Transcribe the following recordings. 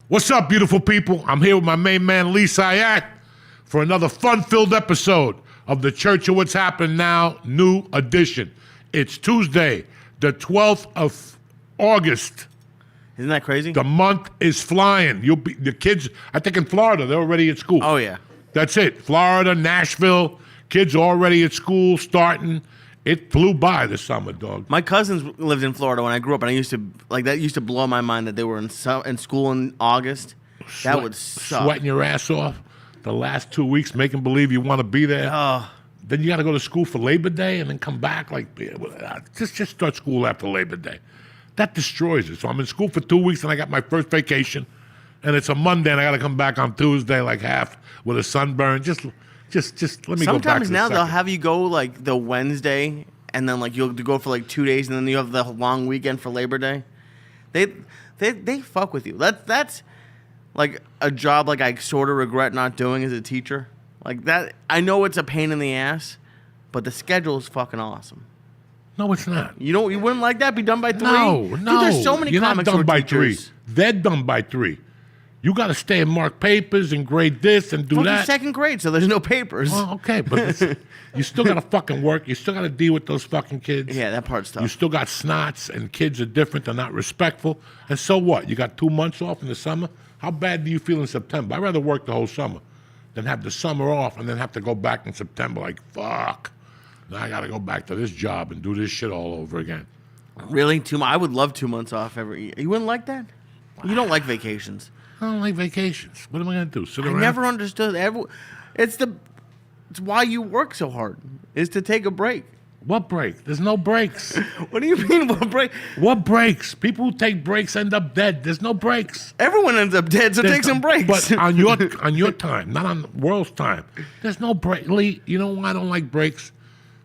What's up, beautiful people? I'm here with my main man, Syatt, for another fun-filled episode of the Church of What's Happening Now, new edition. It's Tuesday, the 12th of August. Isn't that crazy? The month is flying. The kids, I think in Florida, they're already at school. Oh, yeah. That's it. Florida, Nashville, kids already at school, starting. It flew by this summer, dog. My cousins lived in Florida when I grew up, and that used to blow my mind that they were in school in August. That would suck. Sweating your ass off the last 2 weeks, making believe you want to be there. Then you got to go to school for Labor Day and then come back. Just start school after Labor Day. That destroys it. So I'm in school for 2 weeks, and I got my first vacation, and it's a Monday, and I got to come back on Tuesday, like half with a sunburn. Just let me go back. Sometimes now they'll have you go like the Wednesday, and then like you'll go for like 2 days, and then you have the long weekend for Labor Day. They fuck with you. That's like a job like I sort of regret not doing as a teacher. Like that, I know it's a pain in the ass, but the schedule is fucking awesome. No, it's not. You wouldn't like that? Be done by 3? No. Dude, there's so many You're comics not done who are by teachers. 3. They're done by 3. You got to stay and mark papers and grade this and do Fucking that. second grade, so there's no papers. Oh, okay, but you still got to fucking work. You still got to deal with those fucking kids. Yeah, that part's tough. You still got snots, and kids are different. They're not respectful. And so what? You got 2 months off in the summer? How bad do you feel in September? I'd rather work the whole summer than have the summer off and then have to go back in September like, fuck. Now I got to go back to this job and do this shit all over again. Really? I would love 2 months off every year. You wouldn't like that? You don't like vacations. I don't like vacations. What am I going to do? Sit around? I never understood. It's why you work so hard, is to take a break. What break? There's no breaks. What do you mean, what break? What breaks? People who take breaks end up dead. There's no breaks. Everyone ends up dead, so take some breaks. But on your time, not on the world's time, there's no break. Lee, you know why I don't like breaks?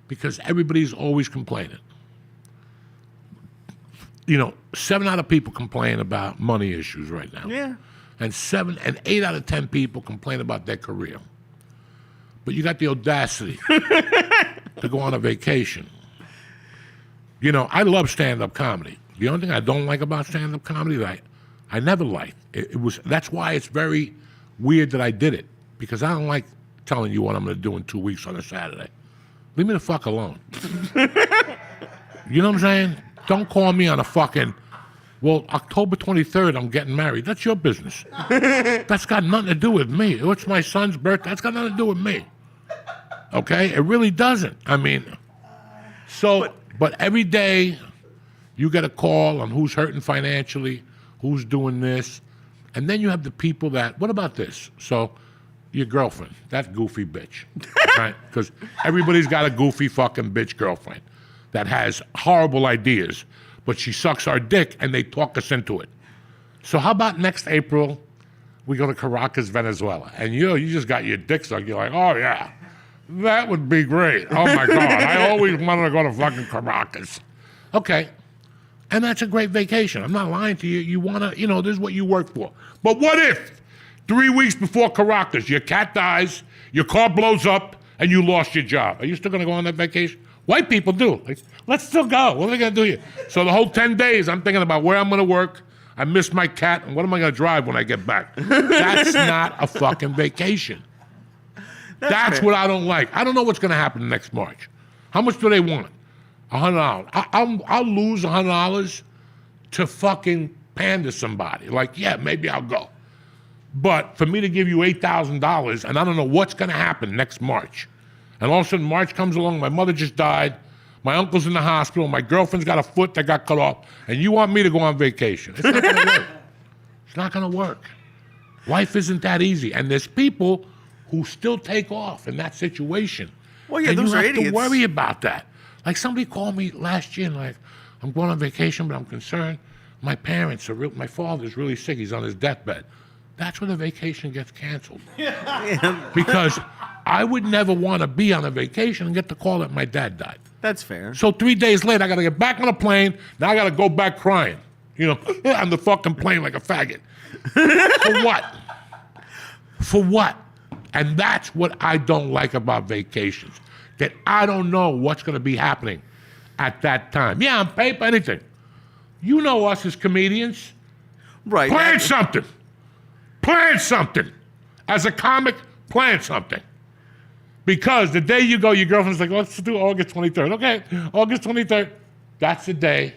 Because everybody's always complaining. 7 out of people complain about money issues right now. Yeah. And 8 out of 10 people complain about their career. But you got the audacity to go on a vacation. I love stand-up comedy. The only thing I don't like about stand-up comedy that I never liked, that's why it's very weird that I did it, because I don't like telling you what I'm going to do in 2 weeks on a Saturday. Leave me the fuck alone. You know what I'm saying? Don't call me on a fucking, October 23rd, I'm getting married. That's your business. That's got nothing to do with me. It's my son's birthday. That's got nothing to do with me. Okay? It really doesn't. But every day you get a call on who's hurting financially, who's doing this. And then you have the people what about this? So your girlfriend, that goofy bitch, right? Because everybody's got a goofy fucking bitch girlfriend that has horrible ideas, but she sucks our dick and they talk us into it. So how about next April, we go to Caracas, Venezuela, and you just got your dick sucked. You're like, oh yeah, that would be great. Oh my God, I always wanted to go to fucking Caracas. Okay, and that's a great vacation. I'm not lying to you. You wanna, this is what you work for. But what if 3 weeks before Caracas, your cat dies, your car blows up, and you lost your job? Are you still gonna go on that vacation? White people do. Like, let's still go. What are they going to do here? So the whole 10 days, I'm thinking about where I'm going to work. I miss my cat, and what am I going to drive when I get back? That's not a fucking vacation. That's what I don't like. I don't know what's going to happen next March. How much do they want? $100. I'll lose $100 to fucking pander somebody. Like, yeah, maybe I'll go. But for me to give you $8,000, and I don't know what's going to happen next March. And all of a sudden, March comes along, my mother just died, my uncle's in the hospital, my girlfriend's got a foot that got cut off, and you want me to go on vacation. It's not going to work. It's not going to work. Life isn't that easy. And there's people who still take off in that situation. Well, yeah, and those you are have idiots. to worry about that. Like somebody called me last year and like, I'm going on vacation, but I'm concerned. My father's really sick. He's on his deathbed. That's when the vacation gets canceled. Because I would never want to be on a vacation and get the call that my dad died. That's fair. So 3 days later, I got to get back on a plane. Now I got to go back crying, on the fucking plane like a faggot. For what? For what? And that's what I don't like about vacations, that I don't know what's going to be happening at that time. Yeah, on paper, anything. You know us as comedians. Right. Plan something. plan something. As a comic, plan something. Because the day you go, your girlfriend's like, let's do August 23rd. Okay, August 23rd. That's the day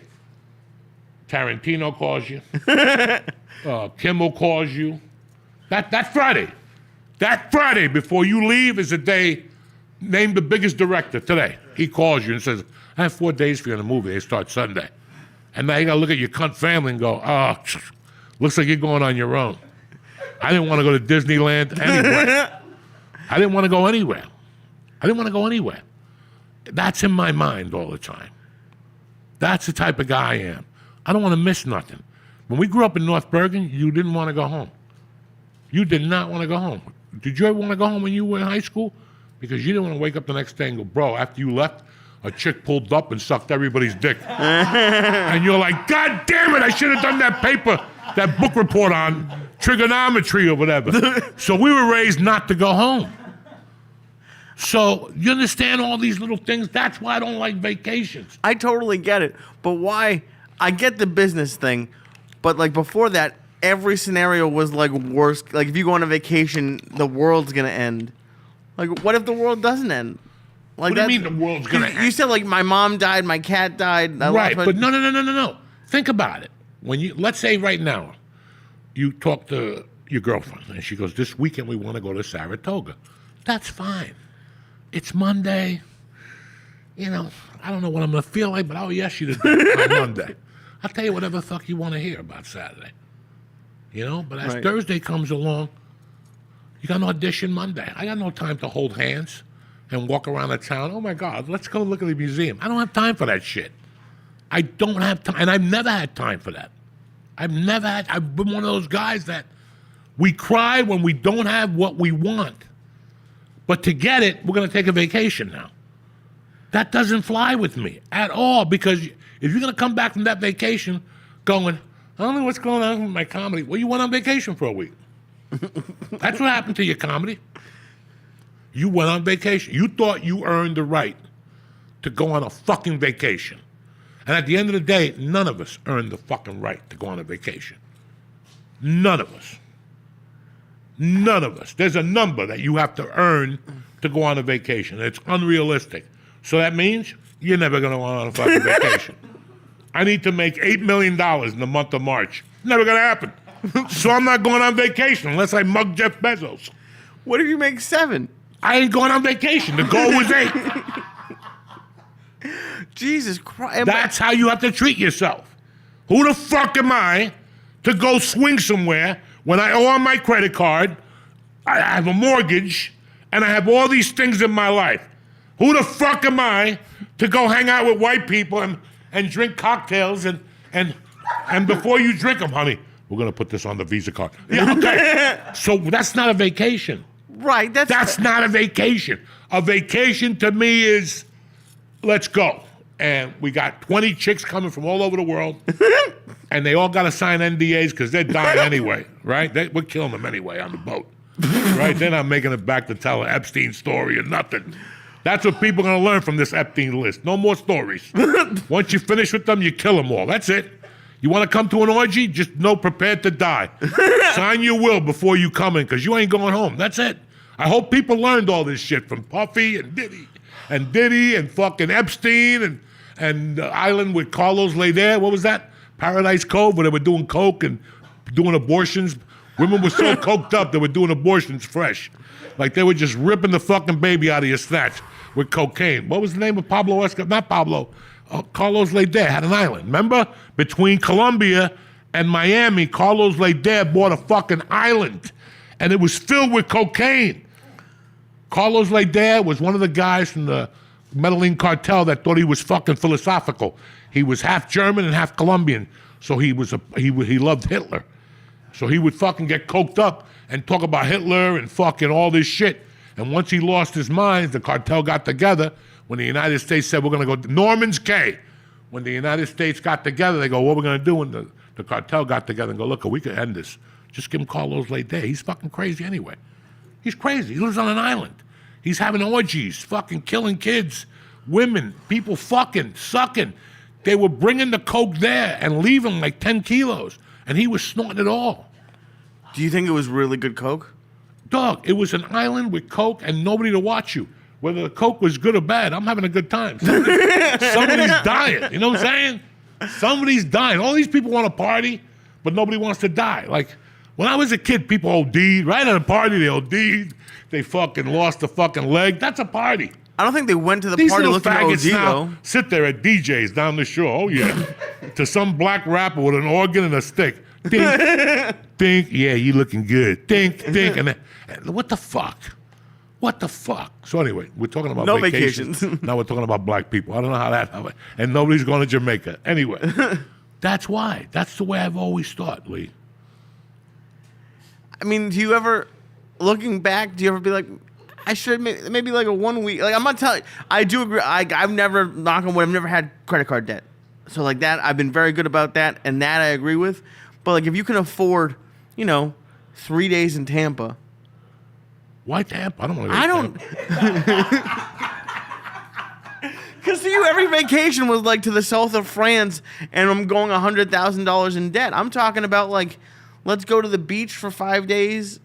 Tarantino calls you. Kimmel calls you. That Friday. That Friday before you leave is the day, name the biggest director today. He calls you and says, I have 4 days for you in the movie. They start Sunday. And now you got to look at your cunt family and go, oh, looks like you're going on your own. I didn't want to go to Disneyland anyway. I didn't want to go anywhere. That's in my mind all the time. That's the type of guy I am. I don't want to miss nothing. When we grew up in North Bergen, you didn't want to go home. You did not want to go home. Did you ever want to go home when you were in high school? Because you didn't want to wake up the next day and go, bro, after you left, a chick pulled up and sucked everybody's dick. And you're like, God damn it, I should have done that book report on trigonometry or whatever. So we were raised not to go home. So you understand all these little things? That's why I don't like vacations. I totally get it. But why? I get the business thing. But like before that, every scenario was like worst. Like if you go on a vacation, the world's going to end. Like what if the world doesn't end? Like What do you mean the world's going to end? You said like my mom died, my cat died. Right, but no. Think about it. Let's say right now, you talk to your girlfriend and she goes, this weekend we want to go to Saratoga. That's fine. It's Monday. You know, I don't know what I'm going to feel like, but I'll yes you to do on Monday. I'll tell you whatever the fuck you want to hear about Saturday. You know, but as Thursday comes along, you got an audition Monday. I got no time to hold hands and walk around the town. Oh my God, let's go look at the museum. I don't have time for that shit. I don't have time, and I've never had time for that. I've been one of those guys that we cry when we don't have what we want. But to get it, we're going to take a vacation now. That doesn't fly with me at all, because if you're going to come back from that vacation going, I don't know what's going on with my comedy. Well, you went on vacation for a week. That's what happened to your comedy. You went on vacation. You thought you earned the right to go on a fucking vacation. And at the end of the day, none of us earned the fucking right to go on a vacation. None of us. None of us. There's a number that you have to earn to go on a vacation. It's unrealistic. So that means you're never going to go on a fucking vacation. I need to make $8 million in the month of March. Never going to happen. So I'm not going on vacation unless I mug Jeff Bezos. What if you make 7? I ain't going on vacation. The goal was 8. Jesus Christ. That's how you have to treat yourself. Who the fuck am I to go swing somewhere when I owe on my credit card, I have a mortgage, and I have all these things in my life? Who the fuck am I to go hang out with white people and drink cocktails and before you drink them, honey, we're going to put this on the Visa card. Yeah, okay. So that's not a vacation. Right. That's not a vacation. A vacation to me is, let's go. And we got 20 chicks coming from all over the world, and they all got to sign NDAs because they're dying anyway, right? We're killing them anyway on the boat, right? They're not making it back to tell an Epstein story or nothing. That's what people are going to learn from this Epstein list. No more stories. Once you finish with them, you kill them all. That's it. You want to come to an orgy? Just know prepared to die. Sign your will before you come in, because you ain't going home. That's it. I hope people learned all this shit from Puffy and Diddy and fucking Epstein and the island with Carlos Leder. What was that? Paradise Cove, where they were doing coke and doing abortions. Women were so coked up they were doing abortions fresh. Like they were just ripping the fucking baby out of your snatch with cocaine. What was the name of Pablo Escobar? Not Pablo. Carlos Leder had an island. Remember? Between Colombia and Miami, Carlos Leder bought a fucking island. And it was filled with cocaine. Carlos Leder was one of the guys from the Medellin cartel that thought he was fucking philosophical. He was half German and half Colombian, so he loved Hitler. So he would fucking get coked up and talk about Hitler and fucking all this shit. And once he lost his mind, the cartel got together. When the United States said, we're going to go, Norman's K. When the United States got together, they go, what we're going to do? And the cartel got together and go, look, we could end this. Just give him Carlos Leder. He's fucking crazy anyway. He's crazy. He lives on an island. He's having orgies, fucking killing kids, women, people fucking, sucking. They were bringing the coke there and leaving like 10 kilos. And he was snorting it all. Do you think it was really good coke? Dog, it was an island with coke and nobody to watch you. Whether the coke was good or bad, I'm having a good time. Somebody's dying. You know what I'm saying? Somebody's dying. All these people want to party, but nobody wants to die. Like, when I was a kid, people OD'd. Right at a party, they OD'd. They fucking lost a fucking leg. That's a party. I don't think they went to the These party little looking at faggots OD, now though. sit there at DJs down the shore. Oh, yeah. To some black rapper with an organ and a stick. Dink, dink. Yeah, you looking good. Dink, dink. And what the fuck? What the fuck? So anyway, we're talking about No vacations. vacations. Now we're talking about black people. I don't know how that happened. And nobody's going to Jamaica. Anyway, that's why. That's the way I've always thought, Lee. I mean, do you ever, looking back, do you ever be like, I should maybe like a 1 week? Like, I'm not telling. I do agree. I've never, knock on wood, I've never had credit card debt. So like that, I've been very good about that, and that I agree with. But like, if you can afford, 3 days in Tampa. Why Tampa? I don't want to go I to don't. Tampa. Because to you, every vacation was like to the south of France, and I'm going $100,000 in debt. I'm talking about like, let's go to the beach for 5 days,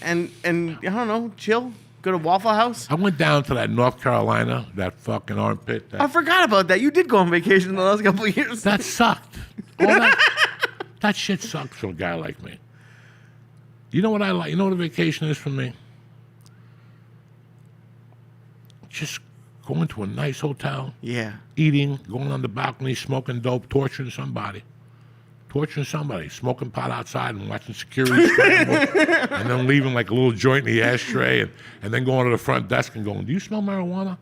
and I don't know, chill, go to Waffle House. I went down to that North Carolina, that fucking armpit. I forgot about that. You did go on vacation in the last couple of years. That sucked. All that shit sucks for a guy like me. You know what I like? You know what a vacation is for me? Just going to a nice hotel, Yeah. eating, going on the balcony, smoking dope, torturing somebody, smoking pot outside and watching security scramble, and then leaving like a little joint in the ashtray, and then going to the front desk and going, "Do you smell marijuana?"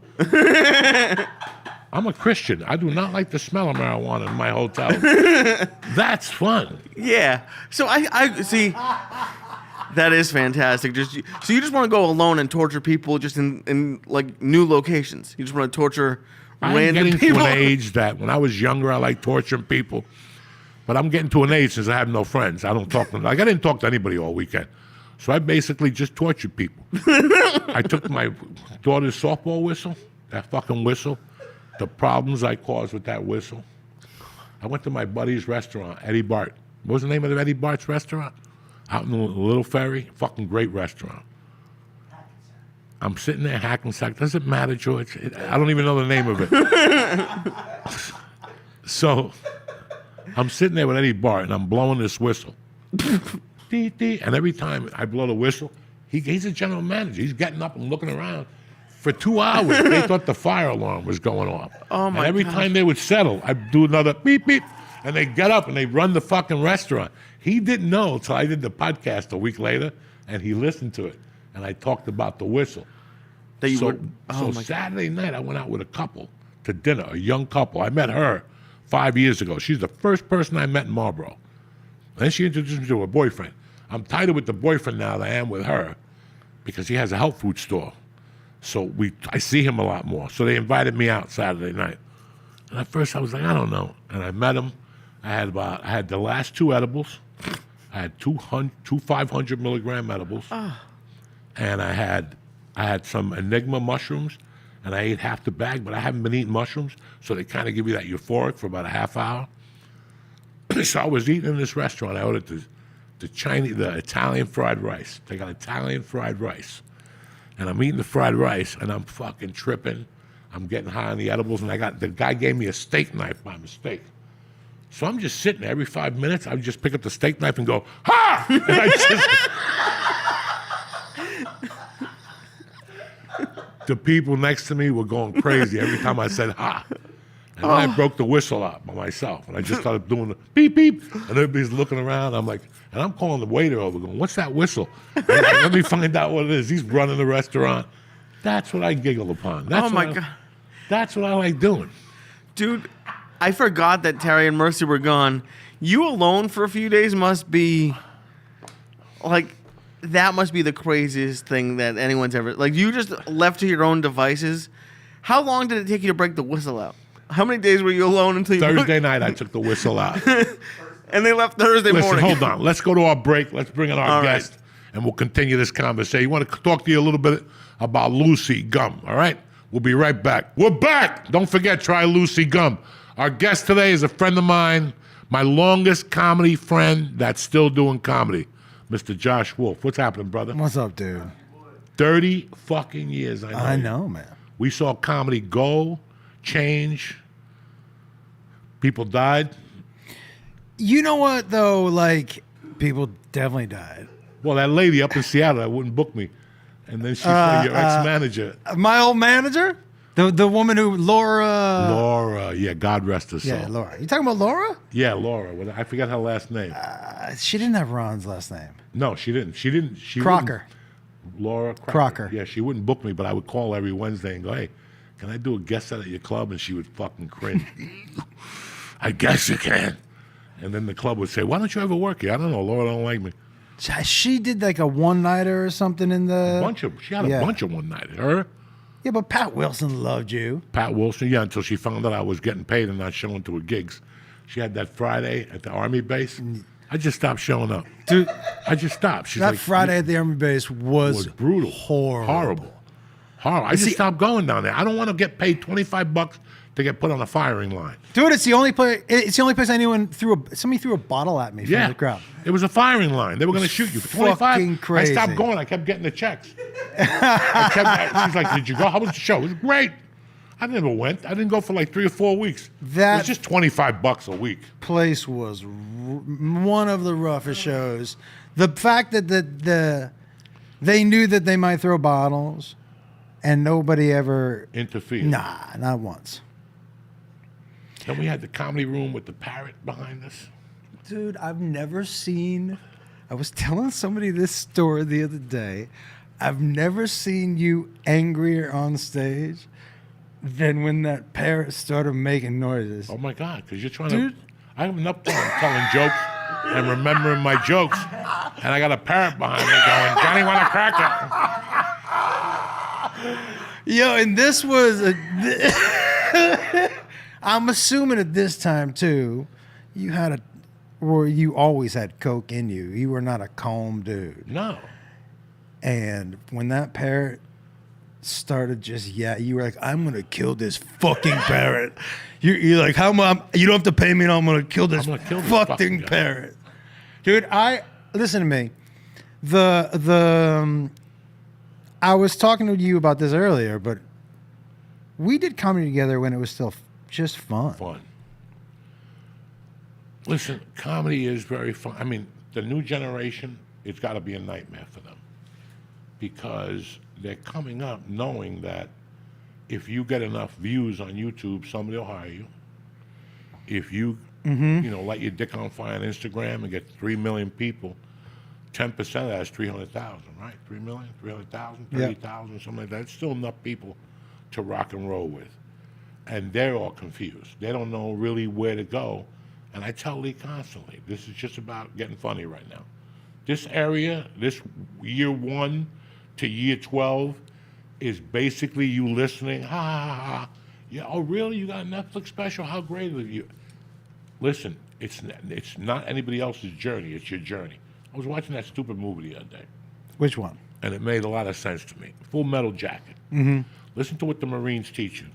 I'm a Christian. I do not like the smell of marijuana in my hotel. That's fun. Yeah. So I see. That is fantastic. So you just want to go alone and torture people just in like new locations. You just want to torture I'm random getting people. to an age that when I was younger, I liked torturing people. But I'm getting to an age since I have no friends. I don't talk to them. Like, I didn't talk to anybody all weekend. So I basically just tortured people. I took my daughter's softball whistle, that fucking whistle, the problems I caused with that whistle. I went to my buddy's restaurant, Eddie Bart. What was the name of Eddie Bart's restaurant? Out in the Little Ferry. Fucking great restaurant. I'm sitting there, Hackensack. Doesn't matter, George. I don't even know the name of it. So I'm sitting there with Eddie Bart, and I'm blowing this whistle. Dee, dee. And every time I blow the whistle, he's a general manager. He's getting up and looking around. For 2 hours, they thought the fire alarm was going off. Oh, my And every gosh. time they would settle, I'd do another beep, beep, and they get up and they run the fucking restaurant. He didn't know until I did the podcast a week later, and he listened to it. And I talked about the whistle. That you So, would. Oh so my God. Saturday night, I went out with a couple to dinner, a young couple. I met her 5 years ago. She's the first person I met in Marlboro. Then she introduced me to her boyfriend. I'm tighter with the boyfriend now than I am with her because he has a health food store. So I see him a lot more. So they invited me out Saturday night. And at first I was like, I don't know. And I met him. I had the last two edibles. I had two 500 milligram edibles. And I had some Enigma mushrooms, and I ate half the bag, but I haven't been eating mushrooms, so they kind of give you that euphoric for about a half hour. So I was eating in this restaurant. I ordered the Italian fried rice. They got Italian fried rice. And I'm eating the fried rice, and I'm fucking tripping. I'm getting high on the edibles, and the guy gave me a steak knife by mistake. So I'm just sitting there every 5 minutes. I would just pick up the steak knife and go, ha! And the people next to me were going crazy every time I said ha. And then I broke the whistle out by myself. And I just started doing the beep, beep. And everybody's looking around. I'm like, and I'm calling the waiter over going, what's that whistle? And I'm like, let me find out what it is. He's running the restaurant. That's what I giggle upon. That's Oh my God. That's what I like doing. Dude, I forgot that Terry and Mercy were gone. You alone for a few days must be like, that must be the craziest thing that anyone's ever, like, you just left to your own devices. How long did it take you to break the whistle out? How many days were you alone until you Thursday night, I took the whistle out. And they left Thursday Listen, morning. hold on. Let's go to our break. Let's bring in our All right. guest, and we'll continue this conversation. I want to talk to you a little bit about Lucy Gum, all right? We'll be right back. We're back. Don't forget, try Lucy Gum. Our guest today is a friend of mine My longest comedy friend that's still doing comedy, Mr. Josh Wolf. What's happening, brother? What's up, dude? 30 fucking years, I know. I know, man. We saw comedy go, change. People died. You know what, though? Like, people definitely died. Well, that lady up in Seattle that wouldn't book me. And then she said, your ex-manager. My old manager? The woman who, Laura. Laura. Yeah, God rest her soul. Yeah, Laura. You talking about Laura? Yeah, Laura. I forgot her last name. She didn't have Ron's last name. No, she didn't. She Crocker. Laura Crocker. Yeah, she wouldn't book me, but I would call every Wednesday and go, hey, can I do a guest set at your club? And she would fucking cringe. I guess you can. And then the club would say, why don't you ever work here? I don't know. Laura don't like me. She did like a one-nighter or something in the... She had a bunch of one-nighters. Her, Yeah, but Pat Wilson loved you. Pat Wilson, yeah, until she found out I was getting paid and not showing to her gigs. She had that Friday at the Army base. I just stopped showing up. Dude, I just stopped. She's that like, Friday at the Army base was brutal. horrible. I just stopped going down there. I don't want to get paid $25 to get put on a firing line. Dude, it's the only place. It's the only place anyone somebody threw a bottle at me from Yeah, the crowd. it was a firing line. They were going to shoot you for 25. Fucking crazy. I stopped going. I kept getting the checks. She's like, "Did you go? How was the show? It was great." I never went. I didn't go for like 3 or 4 weeks. It was just $25 a week. Place was one of the roughest shows. The fact that they knew that they might throw bottles, and nobody ever Interfered. Nah, not once. Then we had the comedy room with the parrot behind us. Dude, I've never seen. I was telling somebody this story the other day. I've never seen you angrier on stage than when that parrot started making noises. Oh my God, because you're trying Dude. to. I have enough time telling jokes and remembering my jokes, and I got a parrot behind me going, "Johnny, want a cracker?" Yo, and this was I'm assuming at this time too, you always had coke in you. You were not a calm dude. No. And when that parrot started you were like, I'm gonna kill this fucking parrot. You're like, how much? You don't have to pay me, no, I'm gonna kill this fucking fucking guy. parrot. Dude, listen to me. I was talking to you about this earlier, but we did comedy together when it was still just fun. Listen, comedy is very fun. I mean, the new generation, it's got to be a nightmare for them because they're coming up knowing that if you get enough views on YouTube, somebody will hire you. If you, light your dick on fire on Instagram and get 3 million people, 10% of that is 300,000, right? 3 million, 300,000, 30,000, something like that. It's still enough people to rock and roll with. And they're all confused. They don't know really where to go. And I tell Lee constantly, this is just about getting funny right now. This area, this year 1 to year 12, is basically you listening, ha, ha, ha. Yeah, oh, really? You got a Netflix special? How great of you. Listen, it's not anybody else's journey. It's your journey. I was watching that stupid movie the other day. Which one? And it made a lot of sense to me. Full Metal Jacket. Listen to what the Marines teach you.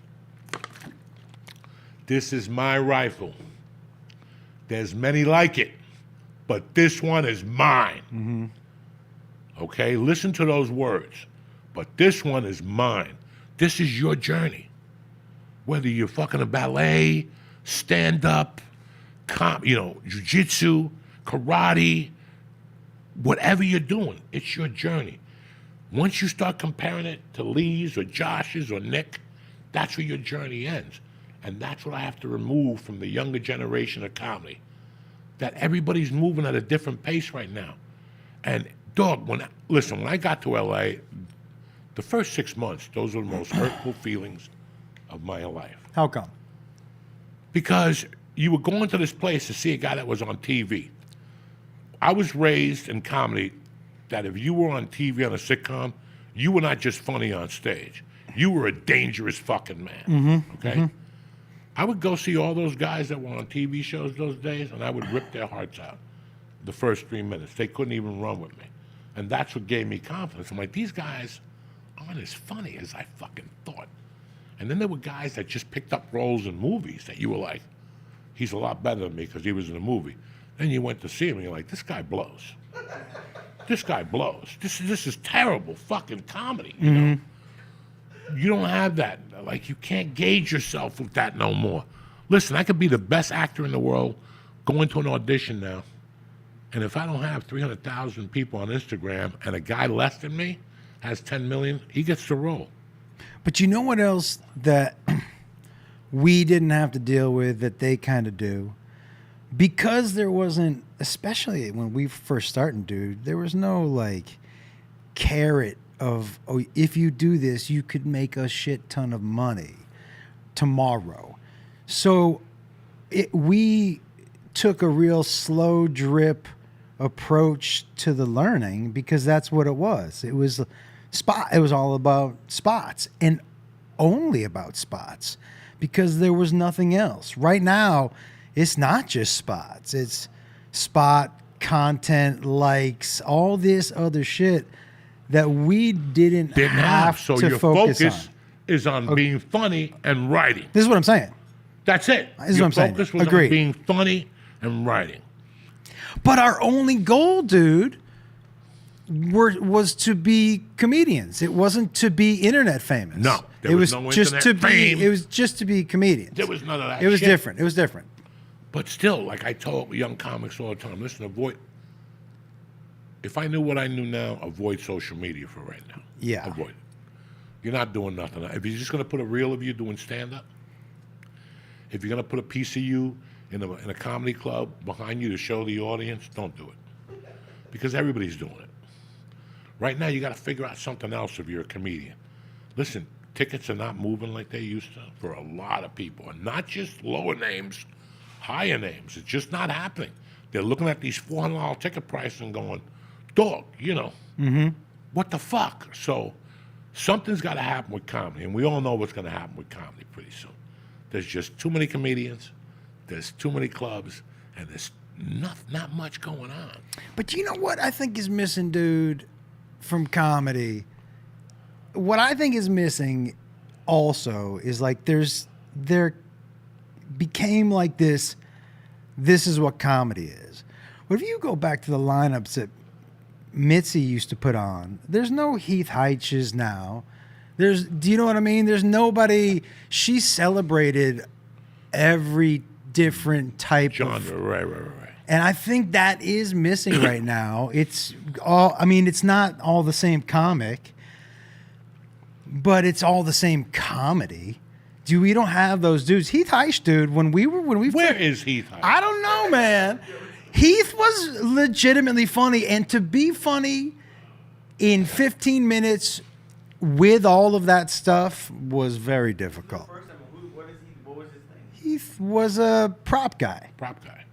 This is my rifle. There's many like it, but this one is mine. Okay? Listen to those words. But this one is mine. This is your journey. Whether you're fucking a ballet, stand-up, jiu-jitsu, karate, whatever you're doing, it's your journey. Once you start comparing it to Lee's or Josh's or Nick, that's where your journey ends. And that's what I have to remove from the younger generation of comedy. That everybody's moving at a different pace right now. And dog, when I got to LA, the first 6 months, those were the most hurtful feelings of my life. How come? Because you were going to this place to see a guy that was on TV. I was raised in comedy that if you were on TV on a sitcom, you were not just funny on stage. You were a dangerous fucking man, okay? I would go see all those guys that were on TV shows those days, and I would rip their hearts out the first 3 minutes. They couldn't even run with me. And that's what gave me confidence. I'm like, these guys aren't as funny as I fucking thought. And then there were guys that just picked up roles in movies that you were like, he's a lot better than me because he was in a movie. Then you went to see him and you're like, this guy blows. This guy blows. This is terrible fucking comedy. You know? You don't have that. Like, you can't gauge yourself with that no more. Listen, I could be the best actor in the world, go into an audition now, and if I don't have 300,000 people on Instagram and a guy less than me has 10 million, he gets the role. But you know what else that we didn't have to deal with that they kind of do? Because there wasn't, especially when we first started, dude, there was no like carrot of, oh, if you do this, you could make a shit ton of money tomorrow. So we took a real slow drip approach to the learning because that's what it was. It was it was all about spots and only about spots because there was nothing else. Right now, it's not just spots. It's spot content, likes, all this other shit that we didn't have So to your focus focus on. is on being funny and writing. This is what I'm saying. That's it. This is Your what I'm saying. focus was Agreed. on being funny and writing. But our only goal, dude, was to be comedians. It wasn't to be internet famous. No, there it was was no just internet to fame. be. It was just to be comedians. There was none of that It was shit. different. It was different. But still, like I tell young comics all the time, listen, avoid. If I knew what I knew now, avoid social media for right now. Yeah. Avoid it. You're not doing nothing. If you're just going to put a reel of you doing stand-up, if you're going to put a piece of you in a comedy club behind you to show the audience, don't do it. Because everybody's doing it. Right now, you got to figure out something else if you're a comedian. Listen, tickets are not moving like they used to for a lot of people. And not just lower names, higher names. It's just not happening. They're looking at these $400 ticket prices and going, dog, you know, what the fuck? So something's got to happen with comedy. And we all know what's going to happen with comedy pretty soon. There's just too many comedians. There's too many clubs. And there's not much going on. But you know what I think is missing, dude, from comedy? What I think is missing also is like there became like this is what comedy is. But if you go back to the lineups that Mitzi used to put on, there's no Heath Heiches now. Do you know what I mean? There's nobody. She celebrated every different type Genre, of right. and I think that is missing right now. It's not all the same comic, but it's all the same comedy. We don't have those dudes. Heath Heisch, dude, Where is Heath Heisch? I don't know, man. Heath was legitimately funny, and to be funny in 15 minutes with all of that stuff was very difficult. First time, what was his name? Heath was a prop guy. Prop guy.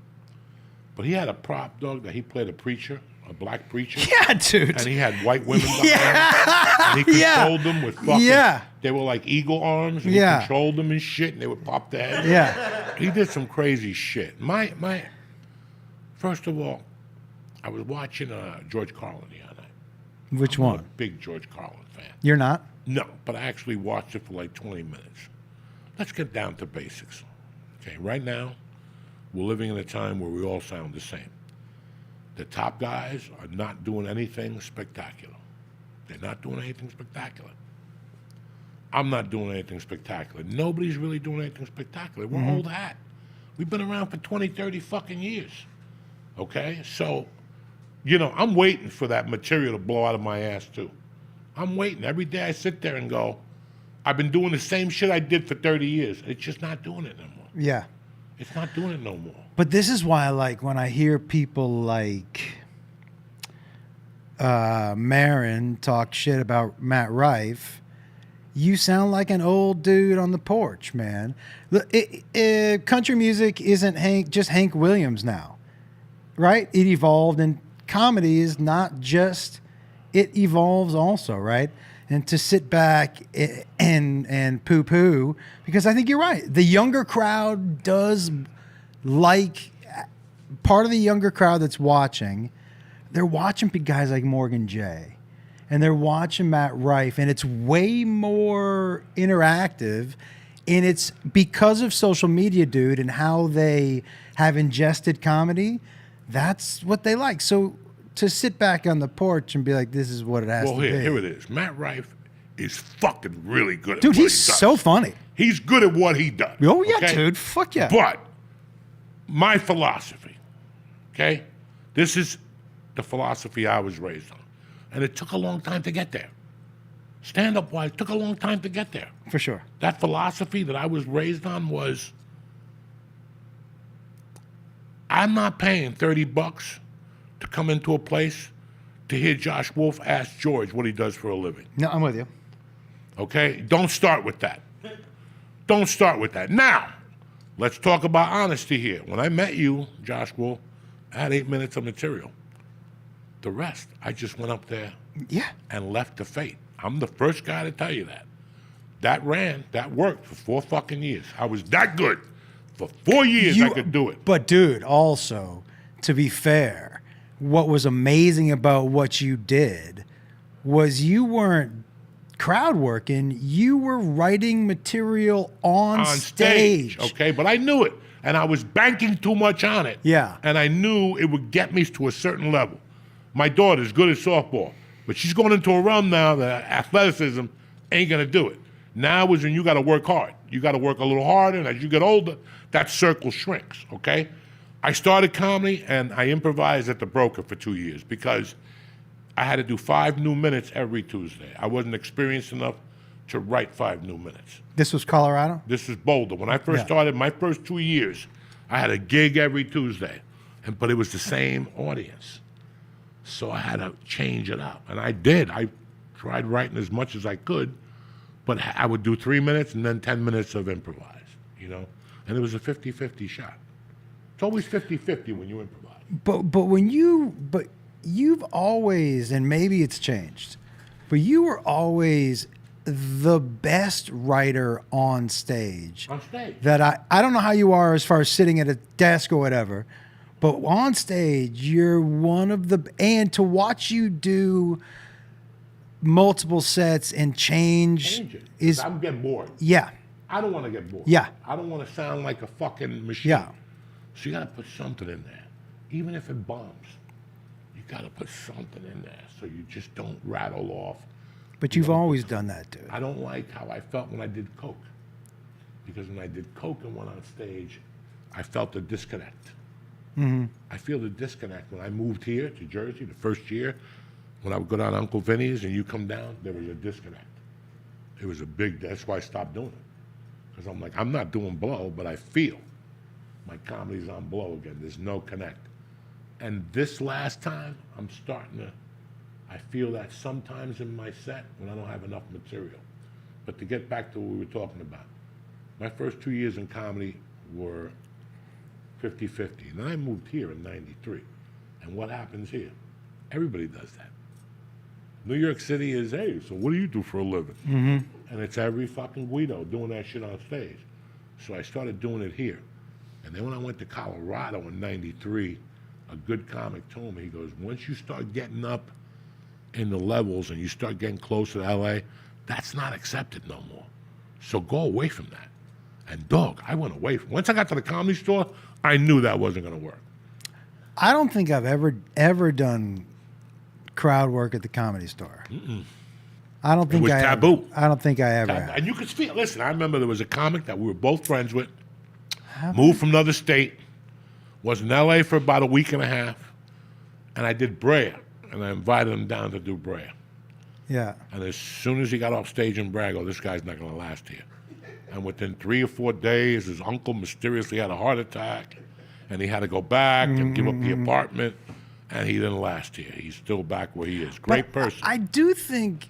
But he had a prop dog that he played a preacher, a black preacher. Yeah, dude. And he had white women behind him. And he controlled them with fucking... Yeah. They were like eagle arms, and Yeah. he controlled them and shit, and they would pop their head. Yeah. He did some crazy shit. First of all, I was watching George Carlin the other night. Which I'm a one? big George Carlin fan. You're not? No, but I actually watched it for like 20 minutes. Let's get down to basics. Okay, right now, we're living in a time where we all sound the same. The top guys are not doing anything spectacular. They're not doing anything spectacular. I'm not doing anything spectacular. Nobody's really doing anything spectacular. We're old hat. We've been around for 20, 30 fucking years. Okay? So, you know, I'm waiting for that material to blow out of my ass, too. I'm waiting. Every day I sit there and go, I've been doing the same shit I did for 30 years. It's just not doing it no more. Yeah. It's not doing it no more. But this is why, like, when I hear people like Marin talk shit about Matt Rife, you sound like an old dude on the porch, man. Country music isn't just Hank Williams now, right? It evolved, and comedy is not just, it evolves also, right? And to sit back and poo-poo, because I think you're right. The younger crowd does like, part of the younger crowd that's watching, they're watching guys like Morgan Jay, and they're watching Matt Rife, and it's way more interactive, And it's because of social media, dude, and how they have ingested comedy. That's what they like. So to sit back on the porch and be like, this is what it has Well, to be. here it is. Matt Rife is fucking really good at Dude, what he he's does. so funny. He's good at what he does. Oh, yeah, okay? dude. Fuck yeah. But my philosophy, okay? This is the philosophy I was raised on. And it took a long time to get there. Stand-up wise, took a long time to get there. For sure. That philosophy that I was raised on was, I'm not paying $30 to come into a place to hear Josh Wolf ask George what he does for a living. No, I'm with you. Okay? Don't start with that. Don't start with that. Now, let's talk about honesty here. When I met you, Josh Wolf, I had 8 minutes of material. The rest, I just went up there Yeah. and left to fate. I'm the first guy to tell you that. That worked for 4 fucking years. I was that good. For 4 years, I could do it. But, dude, also, to be fair, what was amazing about what you did was you weren't crowd working, you were writing material on stage. Okay? But I knew it. And I was banking too much on it. Yeah. And I knew it would get me to a certain level. My daughter's good at softball, but she's going into a realm now that athleticism ain't going to do it. Now is when you got to work hard. You got to work a little harder, and as you get older, that circle shrinks, okay? I started comedy, and I improvised at the Broker for 2 years because I had to do 5 new minutes every Tuesday. I wasn't experienced enough to write 5 new minutes. This was Colorado? This is Boulder. When I first started, my first 2 years, I had a gig every Tuesday, but it was the same audience. So I had to change it up, and I did. I tried writing as much as I could, but I would do 3 minutes and then 10 minutes of improvise, you know? And it was a 50-50 shot. It's always 50-50 when you improvise. But you've always, and maybe it's changed, but you were always the best writer on stage. On stage. That I don't know how you are as far as sitting at a desk or whatever, but on stage, you're one of the, and to watch you do multiple sets and change Change it. is, I'm getting bored. yeah, I don't want to get bored. Yeah. I don't want to sound like a fucking machine. Yeah. So you got to put something in there. Even if it bombs, you got to put something in there so you just don't rattle off. but you've always done that, dude. I don't like how I felt when I did Coke. Because when I did Coke and went on stage, I felt a disconnect. I feel the disconnect when I moved here to Jersey the first year. When I would go down to Uncle Vinny's and you come down, there was a disconnect. It was a big, that's why I stopped doing it. Because I'm like, I'm not doing blow, but I feel my comedy's on blow again. There's no connect. And this last time, I'm starting to, I feel that sometimes in my set when I don't have enough material. But to get back to what we were talking about, my first 2 years in comedy were 50-50. And then I moved here in 93. And what happens here? Everybody does that. New York City is, hey, so what do you do for a living? And it's every fucking Guido doing that shit on stage. So I started doing it here. And then when I went to Colorado in 93, a good comic told me, he goes, once you start getting up in the levels and you start getting closer to LA, that's not accepted no more. So go away from that. And dog, I went away from, once I got to the Comedy Store, I knew that wasn't gonna work. I don't think I've ever done crowd work at the Comedy Store. I don't think was I taboo. I don't think I ever have. And you could feel, listen, I remember there was a comic that we were both friends with, moved from another state, was in LA for about a week and a half, and I did Brea, and I invited him down to do Brea. Yeah. And as soon as he got off stage in Brea, I go, this guy's not gonna last here. And within 3 or 4 days, his uncle mysteriously had a heart attack, and he had to go back and give up the apartment, and he didn't last here. He's still back where he is. Great person. I do think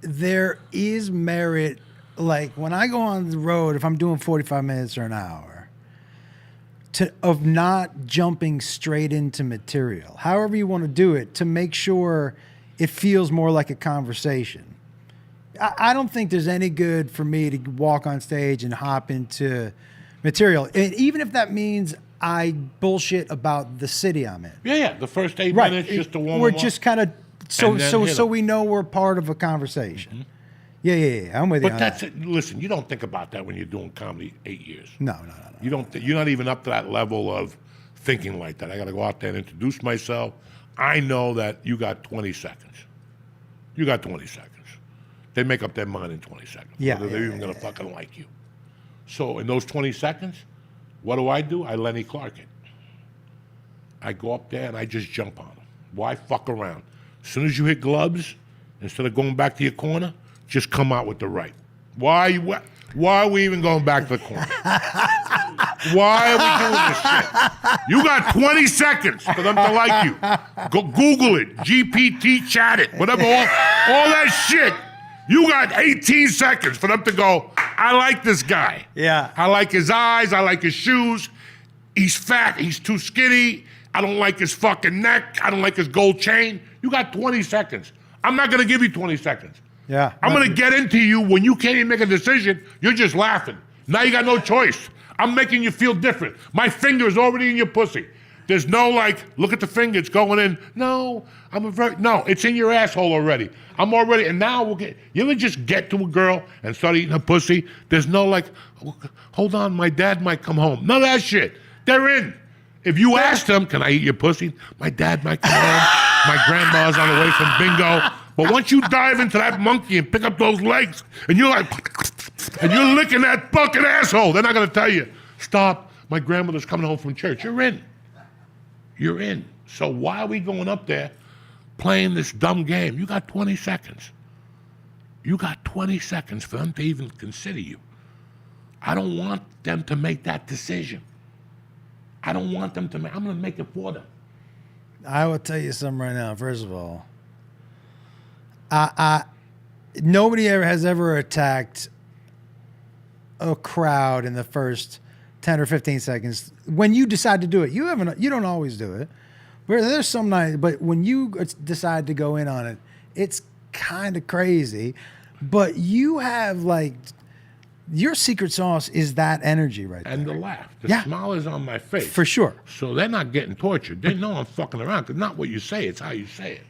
there is merit, like when I go on the road, if I'm doing 45 minutes or an hour, of not jumping straight into material, however you want to do it, to make sure it feels more like a conversation. I don't think there's any good for me to walk on stage and hop into material. And even if that means I bullshit about the city I'm in. Yeah, the first 8 Right. minutes just to warm We're them up. just kind of And then hit 'em. so we know we're part of a conversation. Yeah. I'm with you. But on that's that. it. Listen, you don't think about that when you're doing comedy 8 years. No. You don't. You're not even up to that level of thinking like that. I got to go out there and introduce myself. I know that you got 20 seconds. You got 20 seconds. They make up their mind in 20 seconds. Yeah, Whether they're even going to fucking like you. So in those 20 seconds, what do? I Lenny Clark it. I go up there and I just jump on them. Why fuck around? As soon as you hit gloves, instead of going back to your corner, just come out with the right. Why are we even going back to the corner? Why are we doing this shit? You got 20 seconds for them to like you. Go Google it, GPT chat it, whatever, all that shit. You got 18 seconds for them to go, I like this guy. Yeah. I like his eyes, I like his shoes. He's fat, he's too skinny. I don't like his fucking neck. I don't like his gold chain. You got 20 seconds. I'm not gonna give you 20 seconds. Yeah. I'm gonna get into you when you can't even make a decision. You're just laughing. Now you got no choice. I'm making you feel different. My finger is already in your pussy. There's no like, look at the finger, it's going in. No, no, it's in your asshole already. I'm already, and now you ever just get to a girl and start eating her pussy? There's no like, hold on, my dad might come home. None of that shit. They're in. If you asked them, can I eat your pussy? My dad might come home. My grandma's on the way from bingo. But once you dive into that monkey and pick up those legs, and you're like, and you're licking that fucking asshole, they're not gonna tell you, stop, my grandmother's coming home from church. You're in. You're in. So why are we going up there playing this dumb game? You got 20 seconds. You got 20 seconds for them to even consider you. I don't want them to make that decision. I don't want them to I'm gonna make it for them. I will tell you something right now. First of all, nobody has ever attacked a crowd in the first 10 or 15 seconds. When you decide to do it, you don't always do it. There's some nights, but when you decide to go in on it, it's kind of crazy. But you have like, your secret sauce is that energy right there. And the laugh. The Yeah. smile is on my face. For sure. So they're not getting tortured. They know I'm fucking around. Because not what you say, it's how you say it.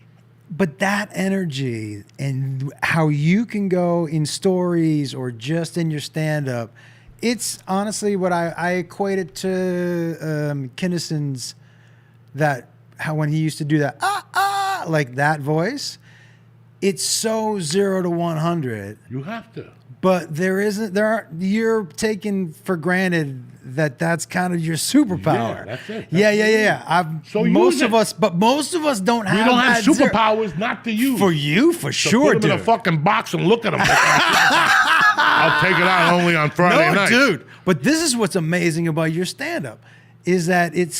But that energy and how you can go in stories or just in your stand-up, it's honestly what I equate it to Kinnison's, how when he used to do that, like that voice. It's so 0 to 100. You have to. But you're taking for granted that that's kind of your superpower. Yeah, that's it. Yeah. Most of us don't have. We don't have that superpowers not to use. For you, for sure, put them in a dude. fucking box and look at them. I'll take it out only on Friday night. Dude. But this is what's amazing about your stand-up, is that it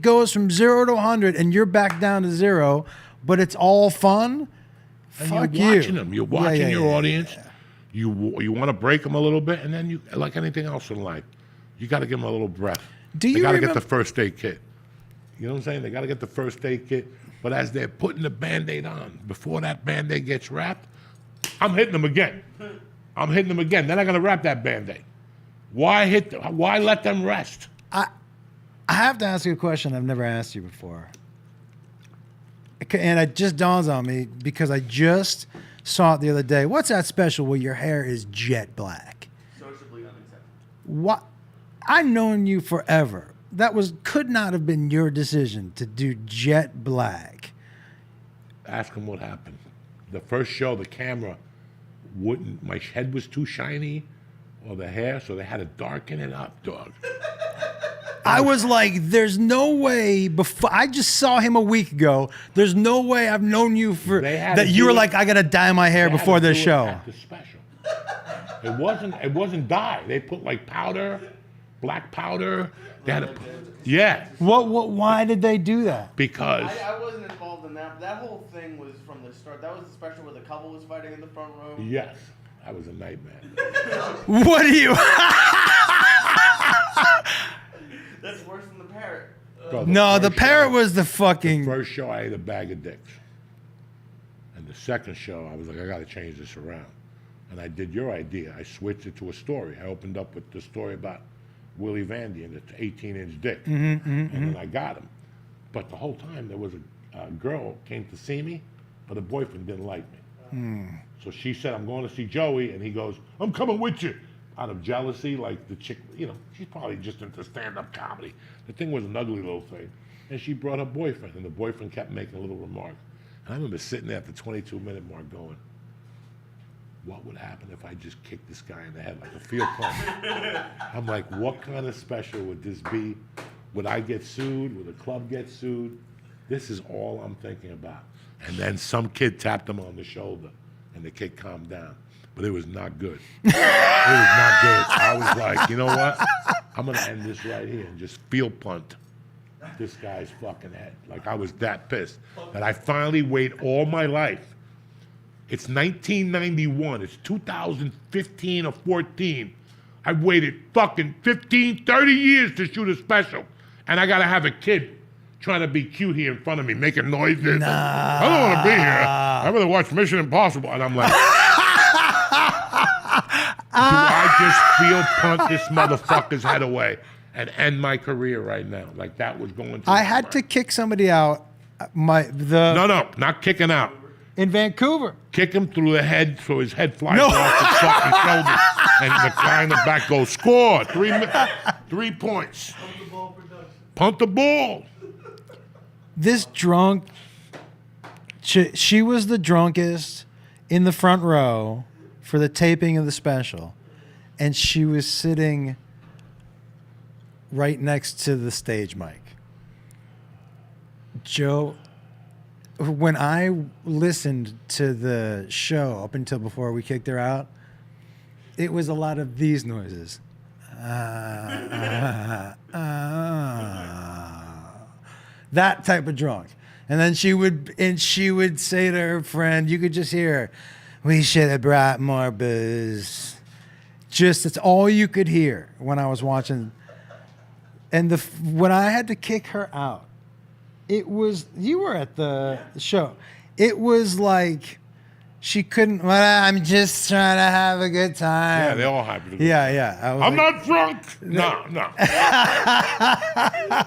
goes from 0 to 100, and you're back down to 0, but it's all fun. And Fuck you're watching you. them. You're watching your audience. Yeah. You want to break them a little bit, and then you, like anything else in life, you got to give them a little breath. Do They you got to get remember- the first aid kit. You know what I'm saying? They got to get the first aid kit. But as they're putting the Band-Aid on, before that Band-Aid gets wrapped, I'm hitting them again. Then I got to wrap that Band-Aid. Why let them rest? I have to ask you a question I've never asked you before. And it just dawns on me because I just saw it the other day. What's that special where your hair is jet black? Sociably unacceptable. What? I've known you forever. That could not have been your decision to do jet black. Ask them what happened. The first show, the camera wouldn't, my head was too shiny, or the hair, so they had to darken it up, dog. I was like, there's no way, before I just saw him a week ago, there's no way I've known you for, They had to that you do were it- like, I got to dye my hair They had before to this do it show. at the special. It wasn't dye. They put like powder, black powder. They had to put, yeah, Why did they do that? because I wasn't involved in that. That whole thing was from the start. That was the special where the couple was fighting in the front row. yes, that was a nightmare. What do you? That's worse than the parrot. Bro, No, the first parrot show- was the fucking. First show, I ate a bag of dicks. And the second show, I was like, I got to change this around. And I did your idea. I switched it to a story. I opened up with the story about Willie Vandy and the 18-inch dick. And then I got him. But the whole time, there was a girl came to see me, but her boyfriend didn't like me. So she said, I'm going to see Joey, and he goes, I'm coming with you. Out of jealousy, like the chick, she's probably just into stand-up comedy. The thing was an ugly little thing. And she brought her boyfriend, and the boyfriend kept making a little remark. And I remember sitting there at the 22-minute mark going, what would happen if I just kicked this guy in the head like a field pump? I'm like, what kind of special would this be? Would I get sued? Would the club get sued? This is all I'm thinking about. And then some kid tapped him on the shoulder, and the kid calmed down. But it was not good. It was not good. I was like, you know what? I'm going to end this right here and just field punt this guy's fucking head. Like, I was that pissed that I finally wait all my life. It's 1991. It's 2015 or 14. I've waited fucking 15, 30 years to shoot a special. And I got to have a kid trying to be cute here in front of me, making noises. Nah. I don't want to be here. I'd rather watch Mission Impossible. And I'm like... Do I just field punt this motherfucker's head away and end my career right now? Like that was going to. I had to kick somebody out. No, not kicking out. In Vancouver. Kick him through the head so his head flies off his fucking shoulders, and the guy in the back goes, score 3 points. Punt the ball. This drunk. She was the drunkest in the front row for the taping of the special, and she was sitting right next to the stage mic. Joe, when I listened to the show up until before we kicked her out, it was a lot of these noises. That type of drunk. And then she would say to her friend, you could just hear her, we should have brought more booze. Just, it's all you could hear when I was watching. And when I had to kick her out, it was, you were at the show. It was like, she couldn't, well, I'm just trying to have a good time. Yeah, they all have to. Yeah. I'm not drunk. No.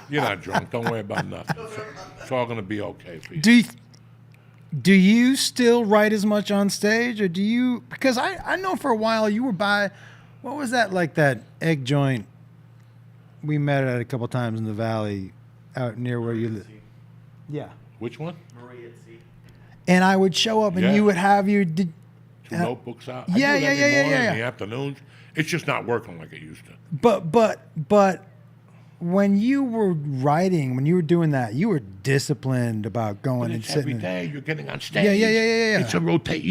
You're not drunk. Don't worry about nothing. It's all going to be okay for you. Do you still write as much on stage, or do you? Because I know for a while you were by, what was that, like that egg joint? We met at a couple times in the valley, out near where you live. Yeah. Which one? Marie at Sea. And I would show up, and Yeah. you would have your. Two notebooks out. Yeah, I do it every morning yeah. in the afternoons. It's just not working like it used to. But when you were writing, when you were doing that, you were disciplined about going But and it's sitting. every day. You're getting on stage. Yeah. It's a rotate.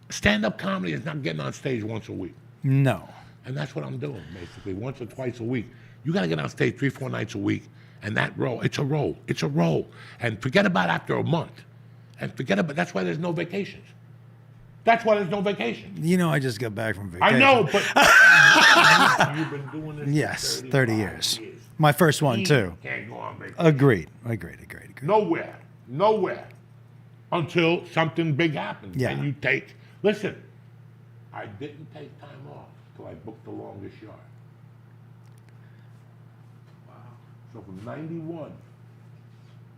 Stand-up comedy is not getting on stage once a week. No. And that's what I'm doing, basically, once or twice a week. You got to get on stage 3-4 nights a week. And that roll, it's a roll. It's a roll. And forget about after a month. And forget about, that's why there's no vacations. That's why there's no vacations. I just got back from vacation. I know, but you've been doing this Yes, for 30 years. My first one, too. Can't go on vacation. Agreed. Nowhere. Until something big happens. Yeah. And you take, listen, I didn't take time off till I booked the longest yard. Wow. So from 91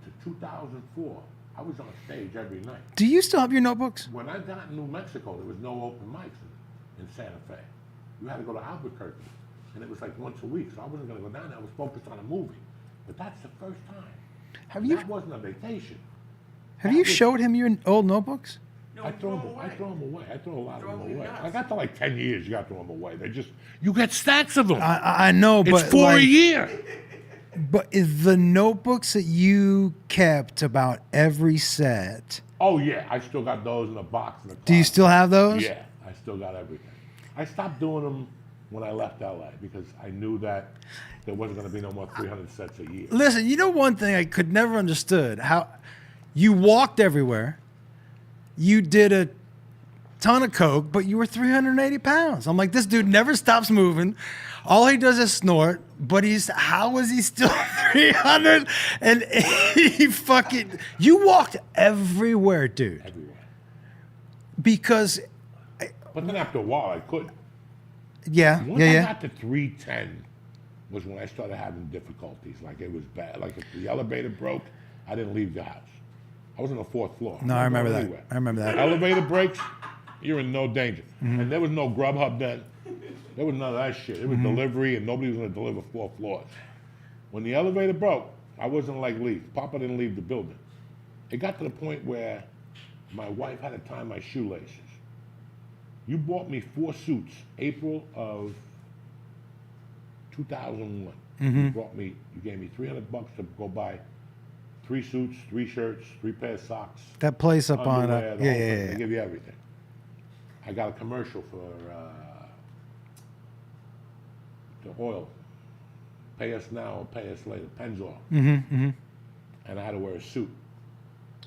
to 2004, I was on stage every night. Do you still have your notebooks? When I got in New Mexico, there was no open mics in Santa Fe. You had to go to Albuquerque, and it was like once a week, so I wasn't going to go down there. I was focused on a movie. But that's the first time. That wasn't a vacation. Have you showed him your old notebooks? I throw them away. I throw a lot of them away. I got to like 10 years, you got to throw them away. You get stacks of them. I know, but it's 4 a year. But is the notebooks that you kept about every set? Oh yeah, I still got those in a box in the closet. Do you still have those? Yeah, I still got everything. I stopped doing them when I left LA because I knew that there wasn't going to be no more 300 sets a year. Listen, one thing I could never understood, how you walked everywhere, you did a ton of coke, but you were 380 pounds. I'm like, this dude never stops moving. All he does is snort, but how is he still 300? And you walked everywhere, dude. Everywhere. Because, But then after a while, I couldn't. yeah. Once I got to 310 was when I started having difficulties. Like it was bad. Like if the elevator broke, I didn't leave the house. I was on the 4th floor. No, I'm I not remember going that. anywhere. I remember that. Elevator breaks, you're in no danger. And there was no Grubhub then. There was none of that shit. It was delivery, and nobody was going to deliver 4 floors. When the elevator broke, I wasn't like leave. Papa didn't leave the building. It got to the point where my wife had to tie my shoelaces. You bought me 4 suits, April of 2001. You gave me $300 to go buy 3 suits, 3 shirts, 3 pairs of socks. That place up on underwear, the yeah, whole yeah, thing. yeah, They yeah. give you everything. I got a commercial for the oil. Pay us now or pay us later. Pennzoil. And I had to wear a suit.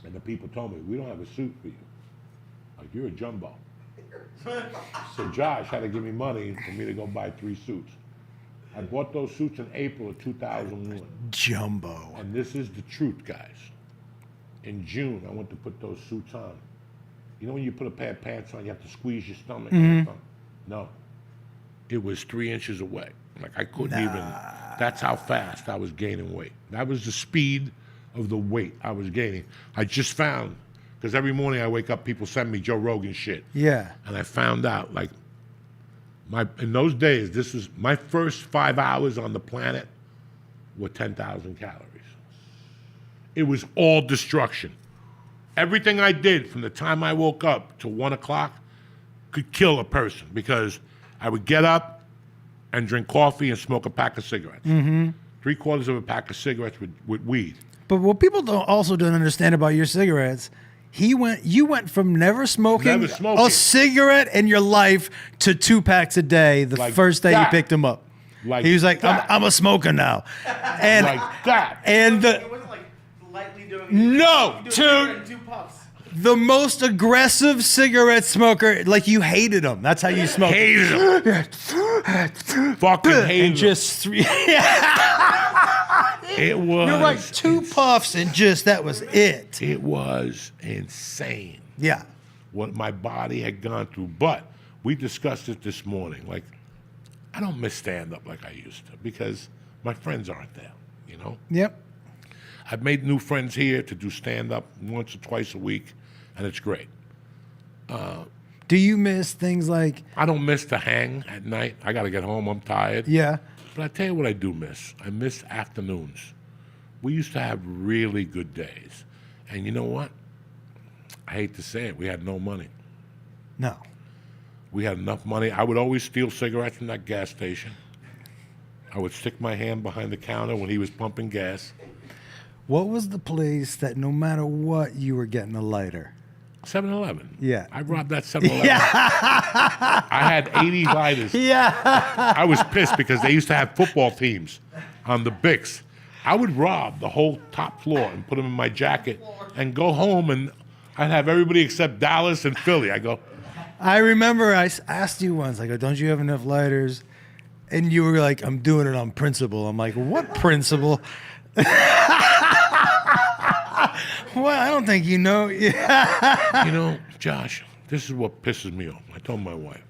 And the people told me, we don't have a suit for you. Like, you're a jumbo. So Josh had to give me money for me to go buy 3 suits. I bought those suits in April of 2001. Jumbo. And this is the truth, guys. In June, I went to put those suits on. You know when you put a pair of pants on, you have to squeeze your stomach? No. It was 3 inches away. Like, I couldn't even. That's how fast I was gaining weight. That was the speed of the weight I was gaining. I just found, because every morning I wake up, people send me Joe Rogan shit. Yeah. And I found out, like, in those days, this was my first 5 hours on the planet were 10,000 calories. It was all destruction. Everything I did from the time I woke up to 1 o'clock could kill a person, because I would get up and drink coffee and smoke a pack of cigarettes. 3/4 of a pack of cigarettes with weed. But what people don't understand about your cigarettes, you went from never smoking a cigarette in your life to 2 packs a day the Like first day you that. picked him up. Like he was like, that. I'm a smoker now. And Like that. and It wasn't like lightly doing No, you do dude. it in 2 puffs. the most aggressive cigarette smoker, like you hated him. That's how you smoked. Hated him. Fucking hated And him. just 3. It was. You're right. 2 puffs and just that was it. It was insane Yeah. what my body had gone through. But we discussed it this morning. Like, I don't miss stand-up like I used to, because my friends aren't there, you know? Yep. I've made new friends here to do stand-up once or twice a week, and it's great. Do you miss things like? I don't miss to hang at night. I got to get home. I'm tired. Yeah. But I tell you what I do miss. I miss afternoons. We used to have really good days. And you know what? I hate to say it. We had no money. No. We had enough money. I would always steal cigarettes from that gas station. I would stick my hand behind the counter when he was pumping gas. What was the place that no matter what you were getting a lighter? 7-Eleven. Yeah. I robbed that 7-Eleven. I had 80 lighters. Yeah. I was pissed because they used to have football teams on the Bics. I would rob the whole top floor and put them in my jacket and go home, and I'd have everybody except Dallas and Philly. I go, I remember I asked you once, I go, don't you have enough lighters? And you were like, I'm doing it on principle. I'm like, what principle? Well, I don't think you know. Yeah. you know, Josh, this is what pisses me off. I told my wife,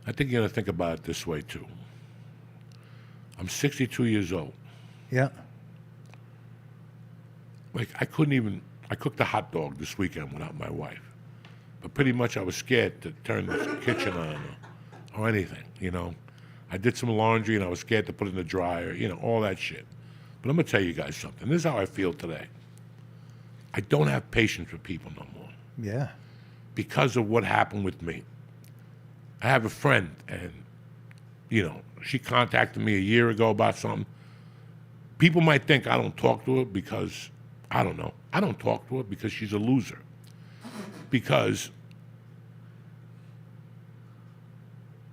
I think you're going to think about it this way, too. I'm 62 years old. Yeah. Like, I cooked a hot dog this weekend without my wife. But pretty much I was scared to turn the kitchen on or anything, you know. I did some laundry and I was scared to put it in the dryer, you know, all that shit. But I'm going to tell you guys something. This is how I feel today. I don't have patience with people no more Yeah. because of what happened with me. I have a friend, and, you know, she contacted me a year ago about something. People might think I don't talk to her because, I don't know. I don't talk to her because she's a loser. Because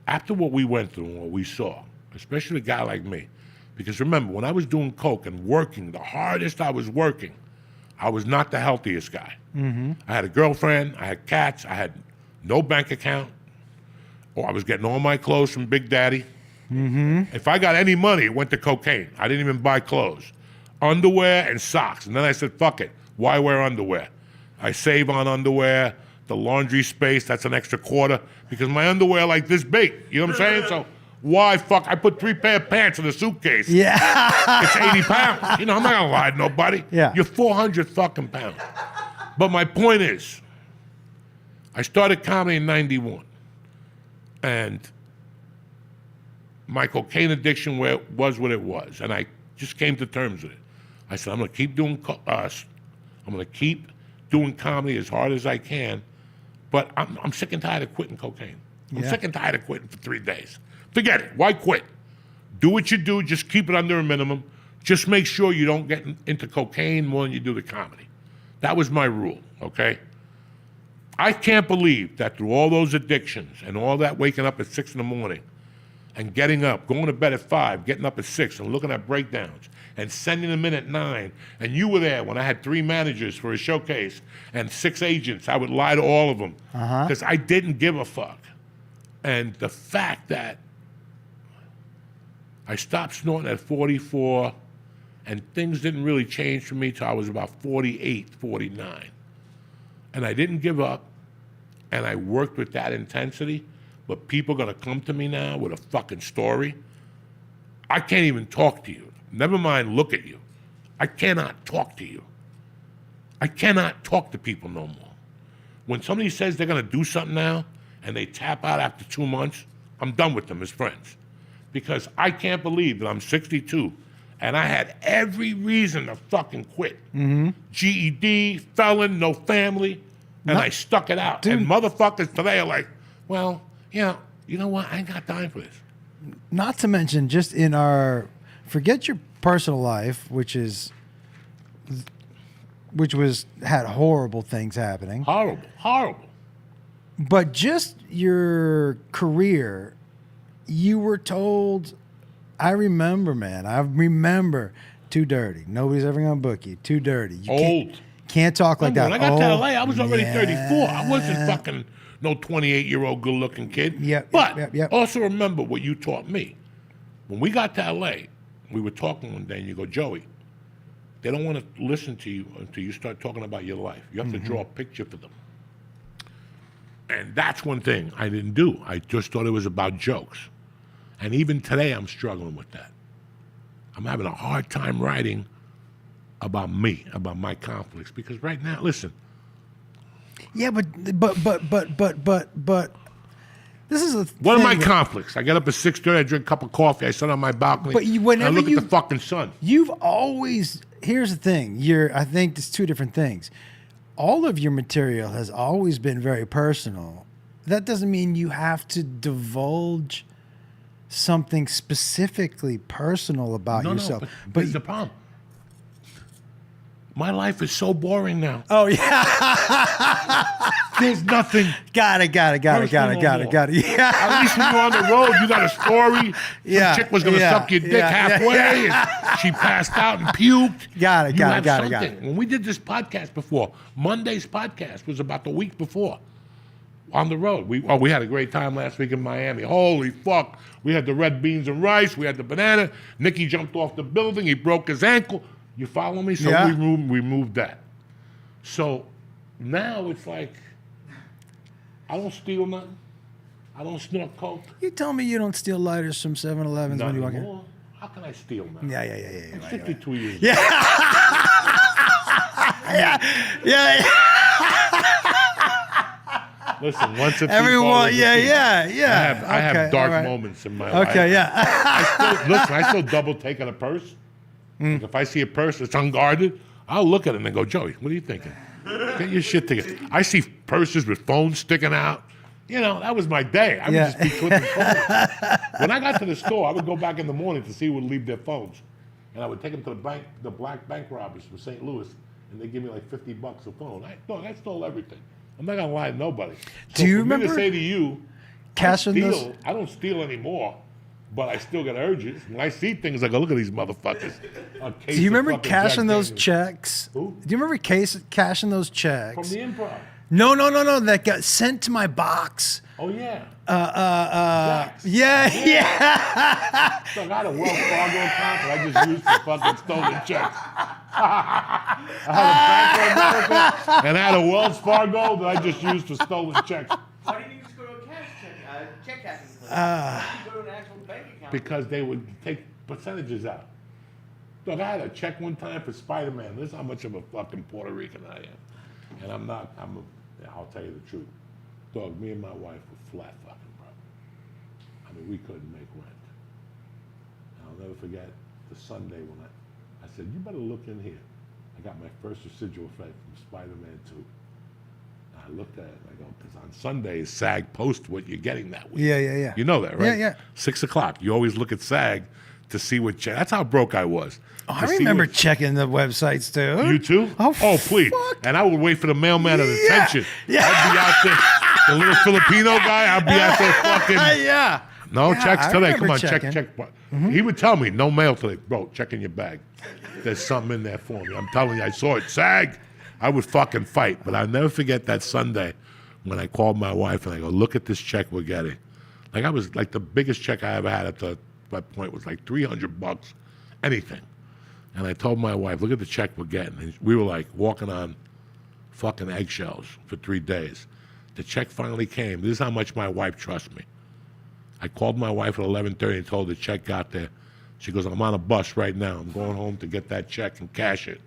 after what we went through and what we saw, especially a guy like me, because remember, when I was doing coke and working, the hardest I was working, I was not the healthiest guy. I had a girlfriend, I had cats, I had no bank account, or I was getting all my clothes from Big Daddy. If I got any money, it went to cocaine. I didn't even buy clothes. Underwear and socks. And then I said, fuck it, why wear underwear? I save on underwear, the laundry space, that's an extra quarter, because my underwear like this big, you know what I'm saying? So why fuck, I put 3 pair of pants in a suitcase. Yeah. It's 80 pounds. You know, I'm not gonna lie to nobody. Yeah. You're 400 fucking pounds. But my point is, I started comedy in 91. And my cocaine addiction was what it was. And I just came to terms with it. I said, I'm going to keep doing comedy as hard as I can. But I'm sick and tired of quitting cocaine. I'm sick and tired of quitting for 3 days. Forget it. Why quit? Do what you do. Just keep it under a minimum. Just make sure you don't get into cocaine more than you do the comedy. That was my rule, okay? I can't believe that through all those addictions and all that waking up at 6 in the morning and getting up, going to bed at 5, getting up at 6 and looking at breakdowns and sending them in at 9, and you were there when I had 3 managers for a showcase and 6 agents. I would lie to all of them because I didn't give a fuck. And the fact that I stopped snorting at 44 and things didn't really change for me till I was about 48, 49. And I didn't give up, and I worked with that intensity, but people are gonna come to me now with a fucking story. I can't even talk to you. Never mind look at you. I cannot talk to you. I cannot talk to people no more. When somebody says they're gonna do something now, and they tap out after 2 months, I'm done with them as friends. Because I can't believe that I'm 62, and I had every reason to fucking quit. GED, felon, no family, and I stuck it out. Dude. And motherfuckers today are like, well, yeah, you know what? I ain't got time for this. Not to mention, just in forget your personal life, which had horrible things happening. Horrible, horrible. But just your career, you were told, I remember, too dirty. Nobody's ever going to book you. Too dirty. You Old. Can't talk like that. When I got to Oh, LA, I was already yeah. 34. I wasn't fucking no 28-year-old good-looking kid. Yep. Also remember what you taught me. When we got to LA, we were talking one day, and you go, Joey, they don't want to listen to you until you start talking about your life. You have to draw a picture for them. And that's one thing I didn't do. I just thought it was about jokes. And even today, I'm struggling with that. I'm having a hard time writing about me, about my conflicts, because right now, listen. Yeah, but this is What are my conflicts? I get up at 6:30, I drink a cup of coffee, I sit on my balcony, But you- and I whenever look you- at the fucking sun. You've always, here's the thing, I think it's 2 different things. All of your material has always been very personal. That doesn't mean you have to divulge something specifically personal about yourself. But here's the problem. My life is so boring now. Oh yeah. There's nothing. Got it. Yeah. At least when you're on the road, you got a story. Yeah, Some chick was gonna yeah, suck your dick yeah, halfway, and she passed out and puked. Got it. You have something. When we did this podcast before, Monday's podcast was about the week before. On the road. We had a great time last week in Miami. Holy fuck. We had the red beans and rice. We had the banana. Nicky jumped off the building. He broke his ankle. You follow me? So Yeah. we moved that. So now it's like, I don't steal nothing. I don't snort coke. You tell me you don't steal lighters from 7-Elevens when you walk in. Anymore. How can I steal now? Yeah. I'm 52 years Yeah. Yeah. Listen, once it's Everyone, yeah. I have Okay, dark all right. moments in my life. Okay, yeah. I still double take on a purse. Like if I see a purse that's unguarded, I'll look at it and go, Joey, what are you thinking? Get your shit together. I see purses with phones sticking out. You know, that was my day. I would just be flipping phones. When I got to the store, I would go back in the morning to see who would leave their phones. And I would take them to the bank, the black bank robbers from St. Louis, and they give me like $50 a phone. I stole everything. I'm not gonna lie to nobody. So Do you for me remember to say to you, cashing those? I don't steal anymore, but I still get urges. When I see things, I go, look at these motherfuckers. Do you remember cashing those checks? Who? Do you remember cashing those checks? From the Improv. No. That got sent to my box. Oh yeah. Jacks. Yeah. So I had a Wells Fargo account that I just used for fucking stolen checks. I had a Bank of America and I had a Wells Fargo that I just used for stolen checks. Why didn't you just go to a check cashing place? You go to an actual bank account. Because they would take percentages out. Look, I had a check one time for Spider-Man. This is how much of a fucking Puerto Rican I am. And I'll tell you the truth. Dog, me and my wife were flat fucking broke. I mean, we couldn't make rent. And I'll never forget the Sunday when I said, you better look in here. I got my first residual effect from Spider-Man 2. And I looked at it and I go, because on Sundays, SAG posts what you're getting that week. Yeah. You know that, right? Yeah. 6 o'clock. You always look at SAG to see what that's how broke I was. Oh, I remember checking the websites too. You too? Oh, please. fuck. And I would wait for the mailman at attention. Yeah. I'd be out there, the little Filipino guy, I'd be out there fucking. Yeah. No Yeah, checks I today. remember Come on, checking. check. He would tell me, no mail today. Bro, check in your bag. There's something in there for me. I'm telling you, I saw it. SAG. I would fucking fight. But I'll never forget that Sunday when I called my wife and I go, look at this check we're getting. Like I was like the biggest check I ever had at that point was like $300, anything. And I told my wife, look at the check we're getting. And we were like walking on fucking eggshells for 3 days. The check finally came. This is how much my wife trusts me. I called my wife at 11:30 and told her the check got there. She goes, I'm on a bus right now. I'm going home to get that check and cash it.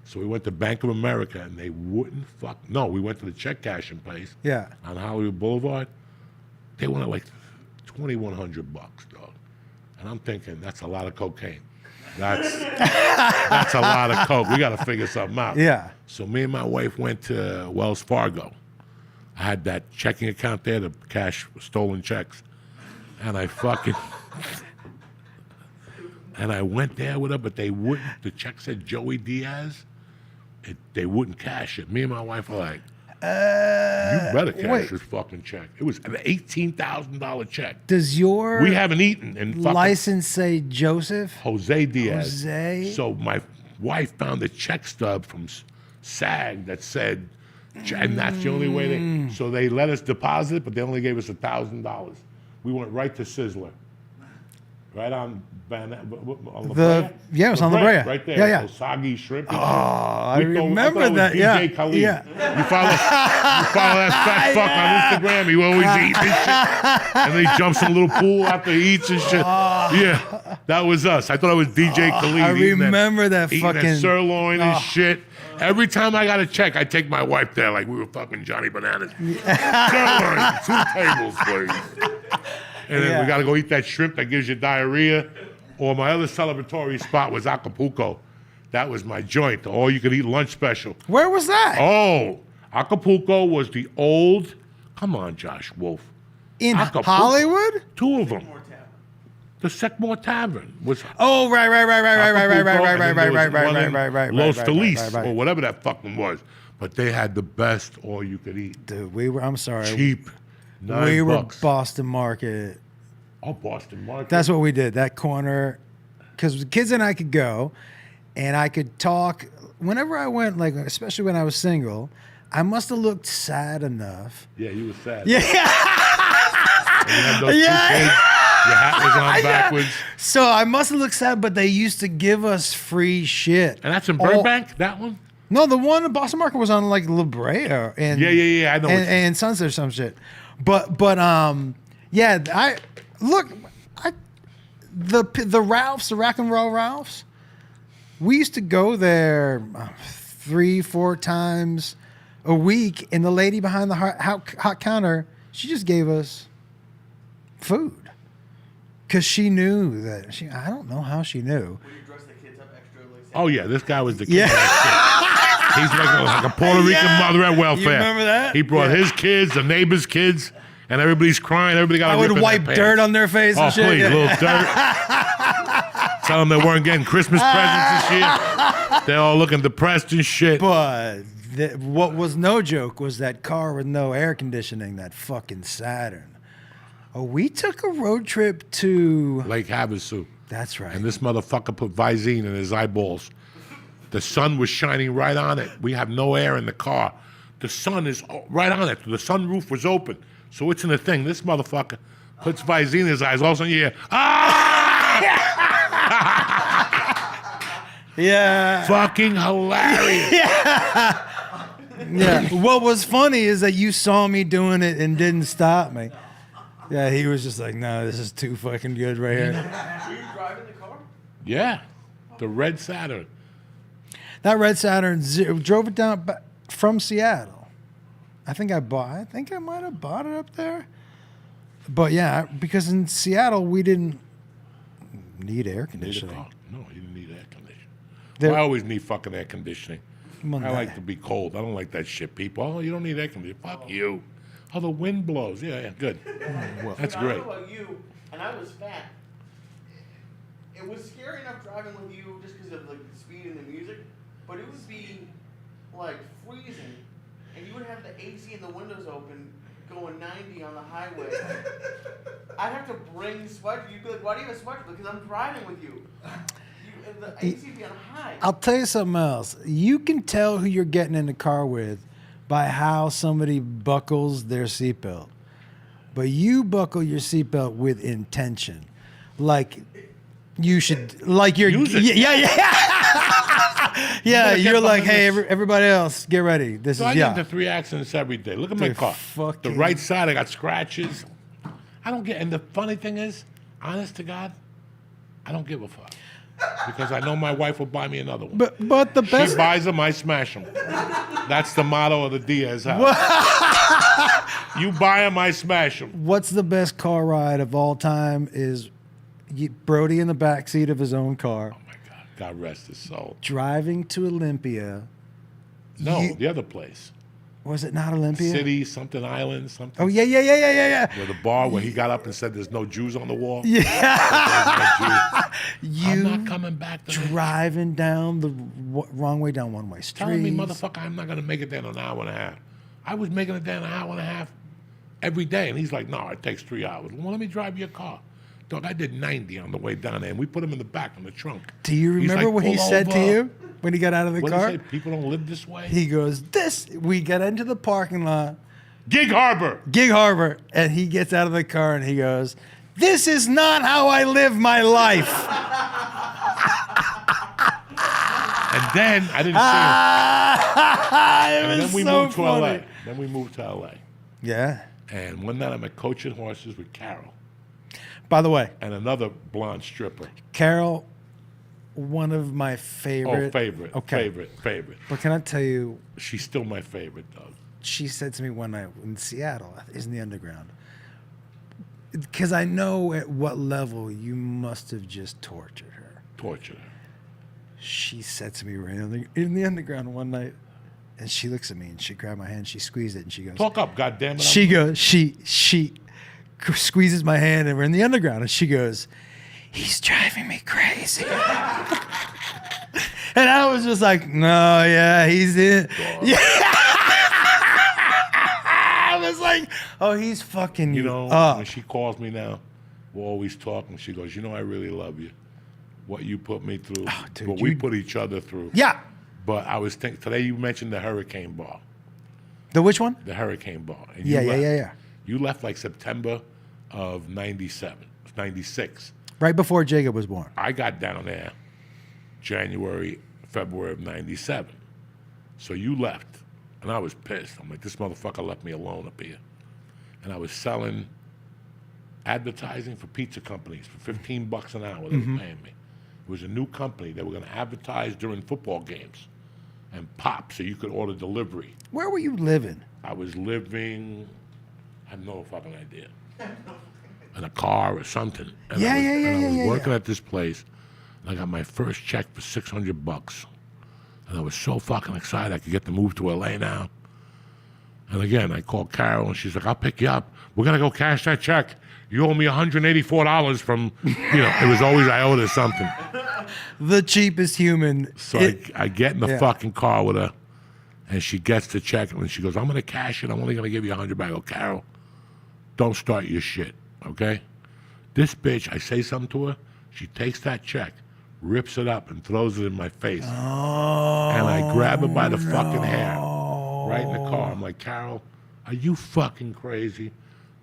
So we went to Bank of America and they wouldn't no, we went to the check cashing place on Hollywood Boulevard. They wanted like $2,100, dog. And I'm thinking, that's a lot of cocaine. That's a lot of coke. We got to figure something out. Yeah. So me and my wife went to Wells Fargo. I had that checking account there to cash stolen checks. And I fucking... and I went there with her, but they wouldn't. The check said Joey Diaz. They wouldn't cash it. Me and my wife were like, you better cash this fucking check. It was an $18,000 check. Does your We haven't eaten in fucking license say Joseph? Jose Diaz. Jose? So my wife found a check stub from SAG that said, and that's the only way so they let us deposit it, but they only gave us $1,000. We went right to Sizzler. Right on La Brea? Yeah, it was on La Brea. Right there. Yeah. Soggy shrimp. Oh, I We thought- remember I thought it was that. DJ Yeah. Khalid. Yeah. You follow that fat fuck on Instagram. He always eating and shit. And then he jumps in a little pool after he eats and shit. Yeah, that was us. I thought it was DJ Khalid. I eating remember that eating fucking sirloin and shit. Every time I got a check, I take my wife there like we were fucking Johnny Bananas. Sirloin, 2 tables, please. And then we got to go eat that shrimp that gives you diarrhea. Or my other celebratory spot was Acapulco. That was my joint, the all-you-could-eat lunch special. Where was that? Oh, Acapulco was the old... Come on, Josh Wolf. In Acapulco. Hollywood? 2 of them. The Seckmore Tavern was... Oh, right. Los Feliz, or whatever that fucking was. But they had the best all-you-could-eat. Dude, I'm sorry. Cheap. $9. We were Boston Market. Oh, Boston Market. That's what we did, that corner. Because the kids and I could go, and I could talk. Whenever I went, like especially when I was single, I must have looked sad enough. Yeah, you were sad. Yeah. And you had those 2 kids. Your hat was on backwards. So I must have looked sad, but they used to give us free shit. And that's in Burbank, that one? No, the one in Boston Market was on like La Brea and Yeah, I know. and Sunset or some shit. But yeah, the Ralphs, the Rock and Roll Ralphs, we used to go there 3-4 times a week, and the lady behind the hot counter, she just gave us food because she knew that I don't know how she knew. Would you dress the kids up extra? Oh yeah, this guy was the kid. Yeah. He's like a Puerto Rican mother at welfare. You remember that? He brought his kids, the neighbors' kids, and everybody's crying. Everybody got. I would wipe dirt on their face and shit. Oh please, Yeah. little dirt. Tell them they weren't getting Christmas presents this year. They're all looking depressed and shit. But what was no joke was that car with no air conditioning, that fucking Saturn. Oh, we took a road trip to Lake Havasu. That's right. And this motherfucker put Visine in his eyeballs. The sun was shining right on it. We have no air in the car. The sun is right on it. The sunroof was open. So it's in the thing. This motherfucker puts Visine in his eyes. All of a sudden you hear, Yeah. fucking hilarious. Yeah. What was funny is that you saw me doing it and didn't stop me. Yeah, he was just like, no, this is too fucking good right here. Were you driving the car? Yeah. The red Saturn. That red Saturn drove it down from Seattle. I think I might have bought it up there. But yeah, because in Seattle we didn't need air Need a conditioning. car. No, you didn't need air conditioning. There- I always need fucking air conditioning. Well, I nah. like to be cold. I don't like that shit, people. Oh, you don't need air conditioning. Fuck you. Oh, the wind blows. Yeah, good. That's I great. don't know about you, and I was fat. It was scary enough driving with you just because of like the speed and the music, but it would be like freezing, and you would have the AC and the windows open, going 90 on the highway. I'd have to bring sweater. You'd be like, "Why do you have a sweater?" Because I'm driving with you. The AC would be on high. I'll tell you something else. You can tell who you're getting in the car with by how somebody buckles their seatbelt. But you buckle your seatbelt with intention. Like you should, like you're, Use it. yeah. Yeah, better you're get like, behind hey, this. everybody else, get ready. This So is, I get yeah. into 3 accidents every day. Look at my Dude, car. The fucking- right side, I got scratches. I don't get, and the funny thing is, honest to God, I don't give a fuck. Because I know my wife will buy me another one. But the She best, buys them, I smash them. That's the motto of the Diaz house. You buy them, I smash them. what's the best car ride of all time is Brody in the backseat of his own car, Oh my God, God rest his soul. driving to Olympia. No, You- the other place. Was it not Olympia? City, something island, something. Oh, yeah. Where the bar where he got up and said there's no Jews on the wall. Yeah. I'm You not coming back to that. driving down the wrong way down one-way street. Telling me, motherfucker, I'm not gonna make it there in an hour and a half. I was making it there in an hour and a half every day, and he's like, no, it takes 3 hours. Well, let me drive your car. Dog, I did 90 on the way down there, and we put him in the back in the trunk. Do you He's remember like, what he "Pull said to over." you when he got out of the What car? did he say? People don't live this way? He goes, we got into the parking lot, Gig Harbor. Gig Harbor, and he gets out of the car and he goes, this is not how I live my life. And then I didn't see him. It And was then we so moved to funny. LA. Then we moved to LA. Yeah. And one night I'm at Coaching Horses with Carol By the way, and another blonde stripper. Carol, one of my Oh, favorite. favorite. Okay. Favorite. But can I tell you, She's still my favorite, Doug. she said to me one night in Seattle, in the underground, because I know at what level you must have just tortured her. Torture her. She said to me right in the underground one night, and she looks at me and she grabbed my hand, she squeezed it, and she goes, Talk up, goddammit. she goes, she squeezes my hand, and we're in the underground, and she goes, he's driving me crazy. And I was just like, no, yeah, he's in. Yeah. I was like, oh, he's fucking You you know, up. when she calls me now, we're always talking. She goes, you know, I really love you. What you put me through, dude, what we you- put each other through. Yeah. But I was thinking, today you mentioned the Hurricane Bar. The which one? The Hurricane Bar. And Yeah, you yeah, left. yeah, yeah. You left like September of 97, 96. Right before Jacob was born. I got down there January, February of 97. So you left, and I was pissed. I'm like, this motherfucker left me alone up here. And I was selling advertising for pizza companies for $15 an hour. They were paying me. It was a new company. They were going to advertise during football games and pop so you could order delivery. Where were you living? I was living, I have no fucking idea, in a car or something. And Yeah, I was, yeah, yeah, and I was yeah, working yeah. at this place, and I got my first check for $600. And I was so fucking excited I could get to move to LA now. And again, I called Carol, and she's like, I'll pick you up. We're going to go cash that check. You owe me $184 from, it was always I owed her something. The cheapest human. So I get in the yeah. fucking car with her, and she gets the check, and she goes, I'm going to cash it. I'm only going to give you $100 back. I go, Carol, don't start your shit, okay? This bitch, I say something to her, she takes that check, rips it up, and throws it in my face. And I grab her by the fucking hair, right in the car. I'm like, Carol, are you fucking crazy?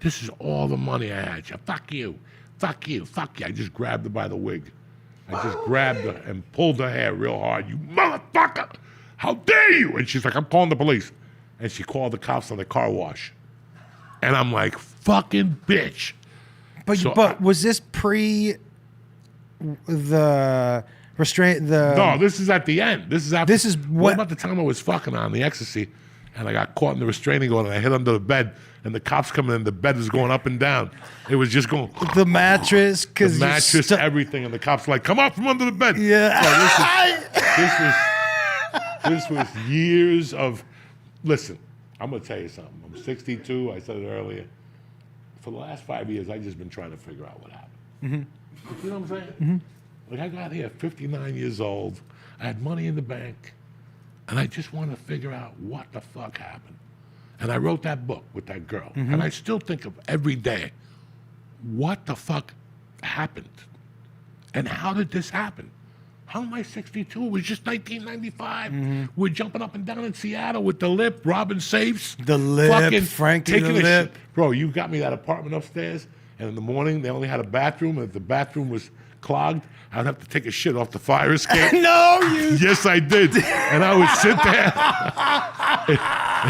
This is all the money I had. She, fuck you, fuck you, fuck you. I just grabbed her by the wig. I just grabbed her and pulled her hair real hard. You motherfucker! How dare you? And she's like, I'm calling the police. And she called the cops on the car wash. And I'm like, fucking bitch. But So was this pre the restraint the. No, this is at the end. This is after. This is what what- about the time I was fucking on the ecstasy, and I got caught in the restraining order, and I hid under the bed, and the cops coming in, the bed is going up and down. It was just going. The mattress, The because mattress, everything, and the cops were like, "Come out from under the bed." Yeah. This was years of. Listen, I'm gonna tell you something. I'm 62. I said it earlier. For the last 5 years, I've just been trying to figure out what happened. Mm-hmm. You know what I'm saying? Like I got here, 59 years old. I had money in the bank, and I just wanted to figure out what the fuck happened. And I wrote that book with that girl, and I still think of every day, what the fuck happened, and how did this happen? How am I 62? It was just 1995. We're jumping up and down in Seattle with the lip, robbing safes. The Lip, fucking Frankie taking the a Lip. shit. Bro, you got me that apartment upstairs, and in the morning they only had a bathroom, and if the bathroom was clogged, I'd have to take a shit off the fire escape. No, you. Yes, I did. And I would sit there.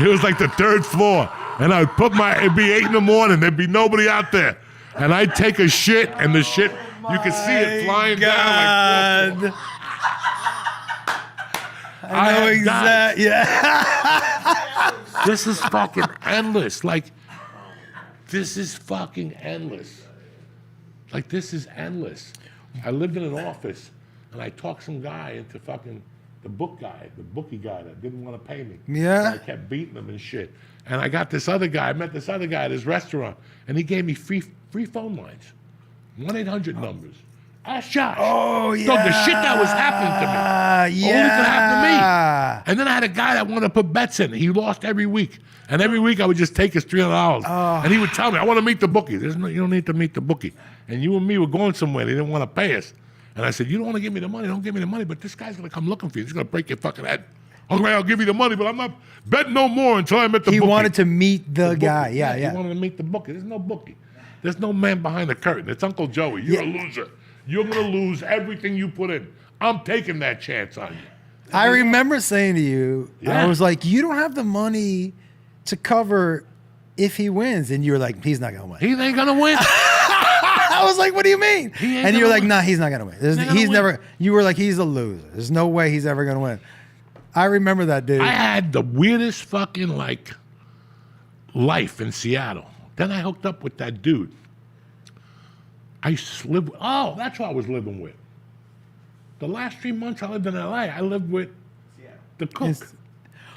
It was like the third floor. And I would put it'd be 8 in the morning. There'd be nobody out there. And I'd take a shit, and the shit, you could see it flying down like 4 floors. I know exactly. Yeah. This is fucking endless. Like, this is fucking endless. Like, this is endless. I lived in an office, and I talked some guy into fucking the bookie guy that didn't want to pay me. Yeah. And I kept beating him and shit. And I got this other guy, I met this other guy at his restaurant, and he gave me free phone lines, 1-800 numbers. Ask Josh. Oh, yeah. Dog, the shit that was happening to me. Yeah. Only could happen to me. And then I had a guy that wanted to put bets in. He lost every week. And every week I would just take his $300. And he would tell me, I want to meet the bookie. You don't need to meet the bookie. And you and me were going somewhere. They didn't want to pay us. And I said, you don't want to give me the money. Don't give me the money. But this guy's going to come looking for you. He's going to break your fucking head. Okay, I'll give you the money, but I'm not betting no more until I met the He bookie. wanted to meet the guy. Bookie. Yeah. He wanted to meet the bookie. There's no bookie. There's no man behind the curtain. It's Uncle Joey. You're a loser. You're going to lose everything you put in. I'm taking that chance on you. I remember saying to you, Yeah. I was like, you don't have the money to cover if he wins. And you were like, he's not going to win. He ain't going to win. I was like, what do you mean? He ain't And you were gonna like, win. nah, he's not going to win. ain't gonna He's win. never, you were like, he's a loser. There's no way he's ever going to win. I remember that, dude. I had the weirdest fucking like life in Seattle. Then I hooked up with that dude. I used to live. Oh, that's who I was living with. The last 3 months I lived in LA, I lived with the cook,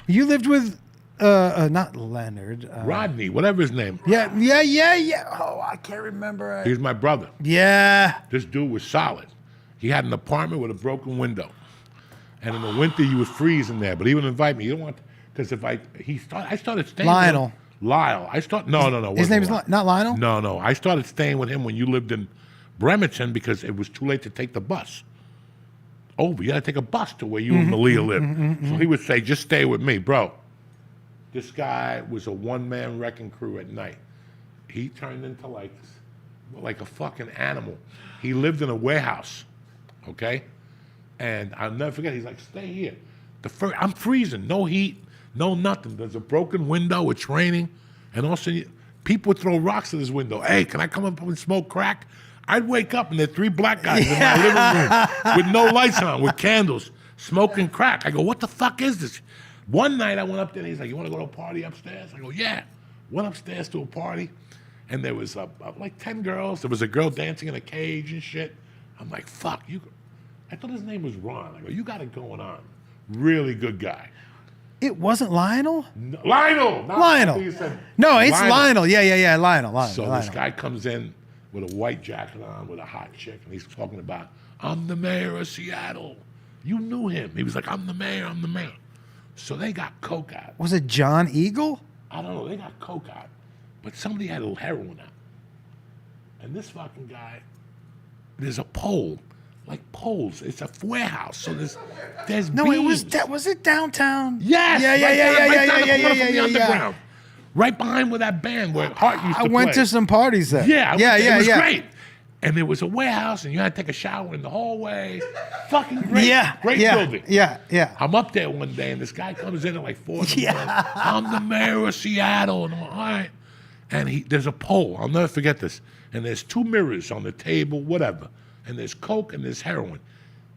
You lived with, not Leonard. Rodney, whatever his name. Yeah. Oh, I can't remember. He was my brother. Yeah. This dude was solid. He had an apartment with a broken window, and in the winter you would freeze in there. But he would invite me. You don't want because I started staying. Lionel. With him. Lyle. No. His name is not Lionel? No. I started staying with him when you lived in Bremerton because it was too late to take the bus. You got to take a bus to where you and Malia lived. So he would say, just stay with me. Bro, this guy was a one-man wrecking crew at night. He turned into like a fucking animal. He lived in a warehouse, okay? And I'll never forget, he's like, stay here. I'm freezing, no heat, no nothing. There's a broken window, it's raining, and all of a sudden, people would throw rocks at his window. Hey, can I come up and smoke crack? I'd wake up and there are 3 black guys in my living room with no lights on, with candles, smoking crack. I go, what the fuck is this? One night I went up there and he's like, you want to go to a party upstairs? I go, yeah. Went upstairs to a party and there was like 10 girls. There was a girl dancing in a cage and shit. I'm like, fuck, I thought his name was Ron. I go, you got it going on. Really good guy. It wasn't Lionel? No, Lionel! Lionel. No, it's Lionel. Yeah. Lionel. So Lionel. this guy comes in with a white jacket on, with a hot chick, and he's talking about, I'm the mayor of Seattle. You knew him. He was like, I'm the mayor. So they got coke out. Was it John Eagle? I don't know. They got coke out. But somebody had a little heroin out. And this fucking guy, there's a pole, like poles. It's a warehouse. So there's No, beams. was it downtown? Yes. Yeah. Right down the corner from the underground. Right behind where that band where Hart used to I play. went to some parties there. Yeah, yeah. It was great. And there was a warehouse, and you had to take a shower in the hallway. Fucking great. Great building. Yeah. I'm up there one day, and this guy comes in at like 4 in the morning. I'm the mayor of Seattle. And I'm like, all right. And there's a pole. I'll never forget this. And there's 2 mirrors on the table, whatever. And there's coke and there's heroin.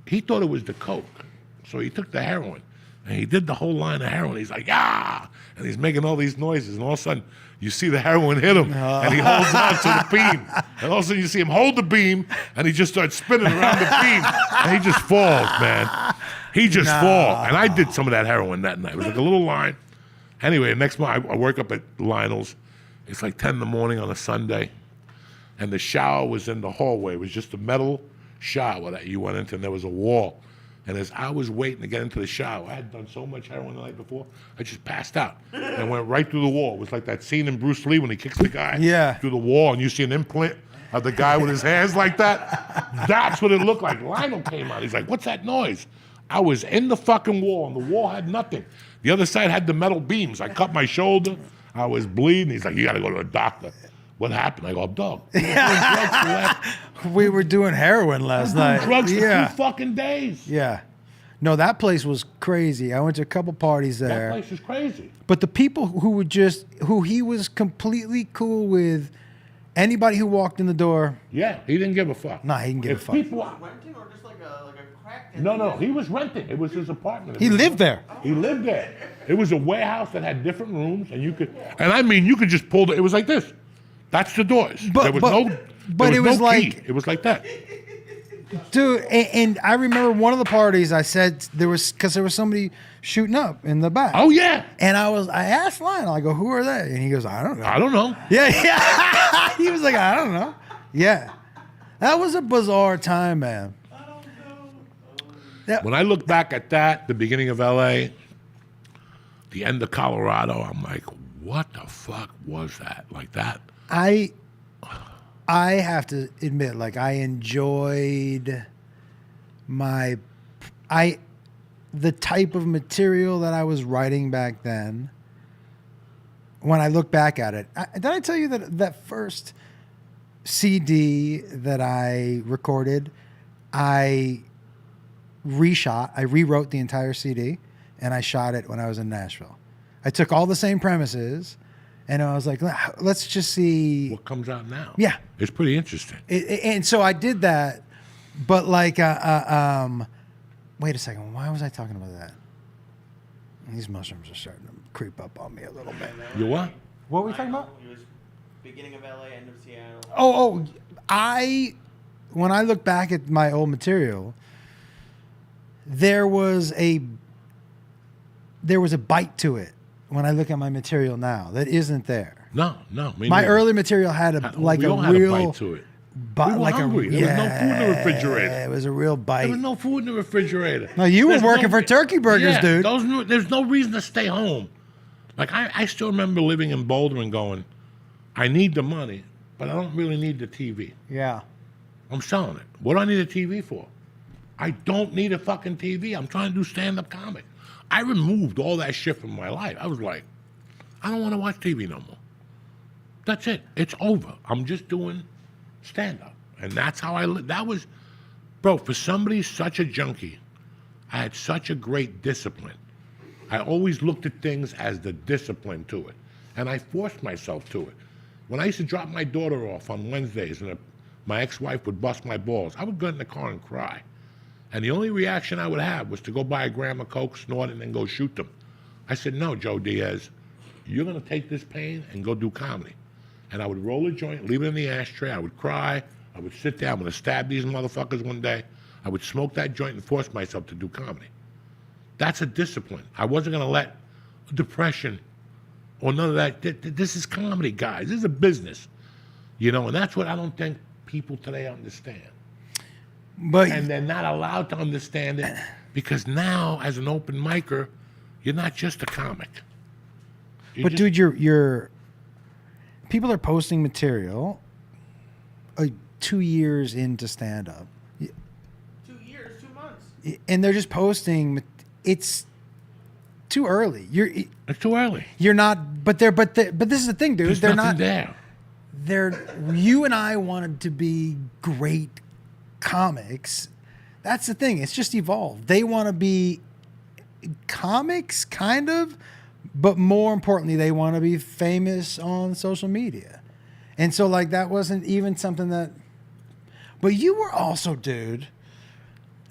he thought it was the coke, so he took the heroin, and he did the whole line of heroin. He's like, ah, and he's making all these noises, and all of a sudden you see the heroin hit him, and he holds on to the beam, and all of a sudden you see him hold the beam, and he just starts spinning around the beam, and he just falls, man. He just falls, and I did some of that heroin that night. It was like a little line. Anyway, next morning I work up at Lionel's. It's like 10 in the morning on a Sunday, and the shower was in the hallway. It was just a metal shower that you went into, and there was a wall. And as I was waiting to get into the shower, I had done so much heroin the night before, I just passed out and went right through the wall. It was like that scene in Bruce Lee when he kicks the guy through the wall, and you see an implant of the guy with his hands like that. That's what it looked like. Lionel came out. He's like, what's that noise? I was in the fucking wall, and the wall had nothing. The other side had the metal beams. I cut my shoulder. I was bleeding. He's like, you got to go to a doctor. What happened? I go, dog. We were doing heroin last night. Drugs for 2 fucking days. Yeah. No, that place was crazy. I went to a couple parties there. That place is crazy. But the people who he was completely cool with, anybody who walked in the door. Yeah, he didn't give a fuck. Nah, he didn't give a fuck. Renting or just like a crack den? No, he was renting. It was his apartment. He lived there. He lived there. It was a warehouse that had different rooms, and you could just pull it was like this. That's the doors. There was no key. It was like that. Dude, and I remember one of the parties I said because there was somebody shooting up in the back. Oh yeah. And I asked Lionel, I go, who are they? And he goes, I don't know. I don't know. Yeah. He was like, I don't know. Yeah. That was a bizarre time, man. When I look back at that, the beginning of LA, the end of Colorado, I'm like, what the fuck was that? Like that? I have to admit, like, I enjoyed the type of material that I was writing back then. When I look back at it, did I tell you that first CD that I recorded, I rewrote the entire CD, and I shot it when I was in Nashville. I took all the same premises, and I was like, let's just see what comes out now. Yeah, it's pretty interesting. And so I did that, but like, wait a second, why was I talking about that? These mushrooms are starting to creep up on me a little bit. You what? What were we talking about? It was beginning of LA, end of Seattle. When I look back at my old material, there was a bite to it. When I look at my material now, that isn't there. No. My early material had a real bite to it. But we were like hungry. There was no food in the refrigerator. It was a real bite. There was no food in the refrigerator. No, you were working for Turkey Burgers, dude. There's no reason to stay home. Like, I still remember living in Boulder and going, I need the money, but I don't really need the TV. Yeah. I'm selling it. What do I need a TV for? I don't need a fucking TV. I'm trying to do stand-up comic. I removed all that shit from my life. I was like, I don't want to watch TV no more. That's it. It's over. I'm just doing stand-up. And that's how I live. That was, bro, for somebody such a junkie, I had such a great discipline. I always looked at things as the discipline to it. And I forced myself to it. When I used to drop my daughter off on Wednesdays and my ex-wife would bust my balls, I would get in the car and cry. And the only reaction I would have was to go buy a gram of Coke, snort it, and then go shoot them. I said, no, Joe Diaz, you're going to take this pain and go do comedy. And I would roll a joint, leave it in the ashtray. I would cry. I would sit there. I'm going to stab these motherfuckers one day. I would smoke that joint and force myself to do comedy. That's a discipline. I wasn't going to let depression or none of that. This is comedy, guys. This is a business. You know, and that's what I don't think people today understand. And they're not allowed to understand it because now, as an open micer, you're not just a comic. Dude, you're people are posting material 2 years into stand-up. 2 years, 2 months. And they're just posting. It's too early. It's too early. You're not. But this is the thing, dude. There's nothing there. You and I wanted to be great comics. That's the thing. It's just evolved. They want to be comics, kind of, but more importantly, they want to be famous on social media. And so, like, that wasn't even something that. But you were also, dude,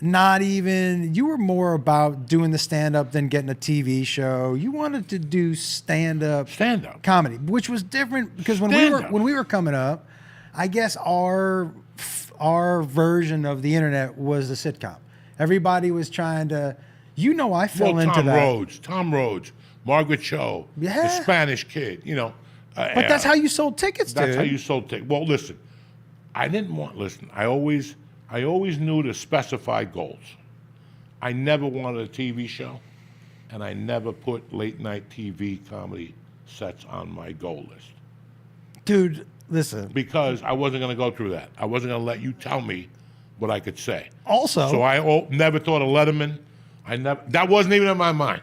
not even, you were more about doing the stand-up than getting a TV show. You wanted to do stand-up comedy, which was different because when we were coming up, I guess our version of the internet was the sitcom. Everybody was trying to, I fell into that. Tom Rhodes, Margaret Cho, the Spanish Kid, But that's how you sold tickets, dude. That's how you sold tickets. Well, listen, I always knew to specify goals. I never wanted a TV show, and I never put late night TV comedy sets on my goal list. Dude, listen. Because I wasn't going to go through that. I wasn't going to let you tell me what I could say. Also. So I never thought of Letterman. That wasn't even in my mind.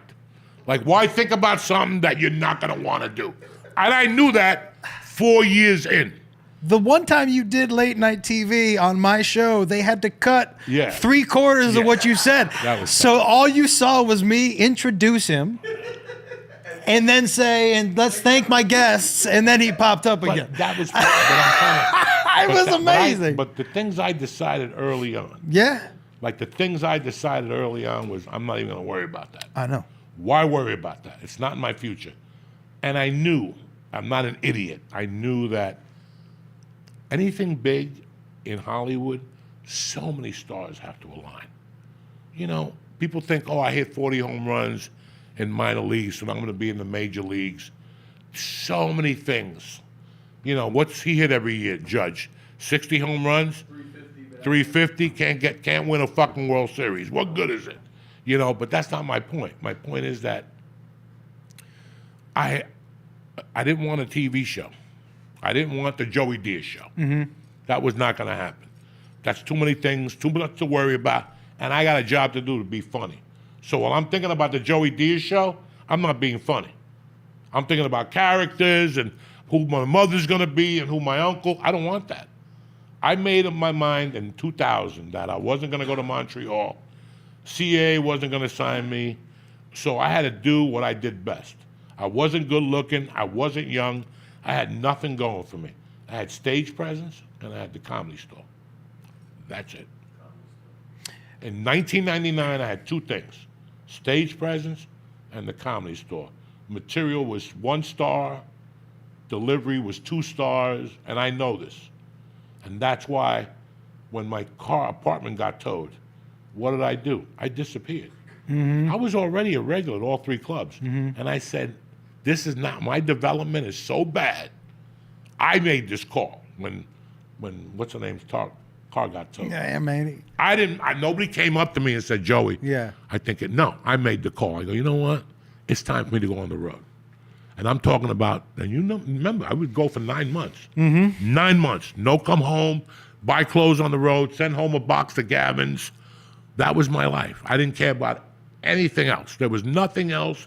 Like, why think about something that you're not going to want to do? And I knew that 4 years in. The one time you did late night TV on my show, they had to cut 3/4 of what you said. So all you saw was me introduce him and then say, and let's thank my guests, and then he popped up again. That was fun, it was amazing. But the things I decided early on. Yeah. Like the things I decided early on was, I'm not even going to worry about that. I know. Why worry about that? It's not in my future. And I knew, I'm not an idiot. I knew that anything big in Hollywood, so many stars have to align. People think, I hit 40 home runs in minor leagues, so I'm going to be in the major leagues. So many things. What's he hit every year, Judge? 60 home runs? 350? Can't win a fucking World Series. What good is it? But that's not my point. My point is that I didn't want a TV show. I didn't want the Joey Diaz show. Mm-hmm. That was not going to happen. That's too many things, too much to worry about, and I got a job to do to be funny. So while I'm thinking about the Joey Diaz show, I'm not being funny. I'm thinking about characters and who my mother's going to be and who my uncle. I don't want that. I made up my mind in 2000 that I wasn't going to go to Montreal. CA wasn't going to sign me. So I had to do what I did best. I wasn't good looking. I wasn't young. I had nothing going for me. I had stage presence and I had the Comedy Store. That's it. In 1999, I had two things: stage presence and the Comedy Store. Material was 1 star, delivery was 2 stars, and I know this. And that's why when my apartment got towed, what did I do? I disappeared. Mm-hmm. I was already a regular at all 3 clubs. Mm-hmm. And I said, this is not, my development is so bad. I made this call when what's her name's car got towed. Yeah, man. Nobody came up to me and said, Joey, no, I made the call. I go, you know what? It's time for me to go on the road. And I'm talking about, and remember, I would go for 9 months. Mm-hmm. 9 months. No come home, buy clothes on the road, send home a box to Gavin's. That was my life. I didn't care about anything else. There was nothing else.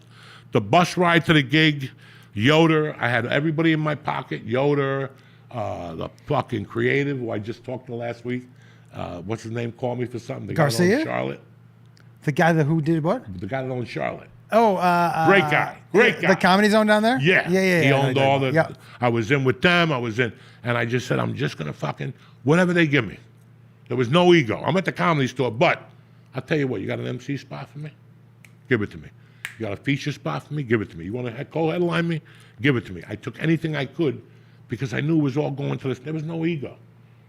The bus ride to the gig, Yoder, I had everybody in my pocket. Yoder, the fucking creative who I just talked to last week. What's his name? Called me for something. The Garcia? guy that owns Charlotte. The guy who did what? The guy that owns Charlotte. Oh, great guy. The Comedy Zone down there? Yeah. He owned all the. Yeah. I was in with them. And I just said, I'm just gonna fucking whatever they give me. There was no ego. I'm at the Comedy Store, but I'll tell you what. You got an MC spot for me? Give it to me. You got a feature spot for me? Give it to me. You want to co-headline me? Give it to me. I took anything I could because I knew it was all going to this. There was no ego.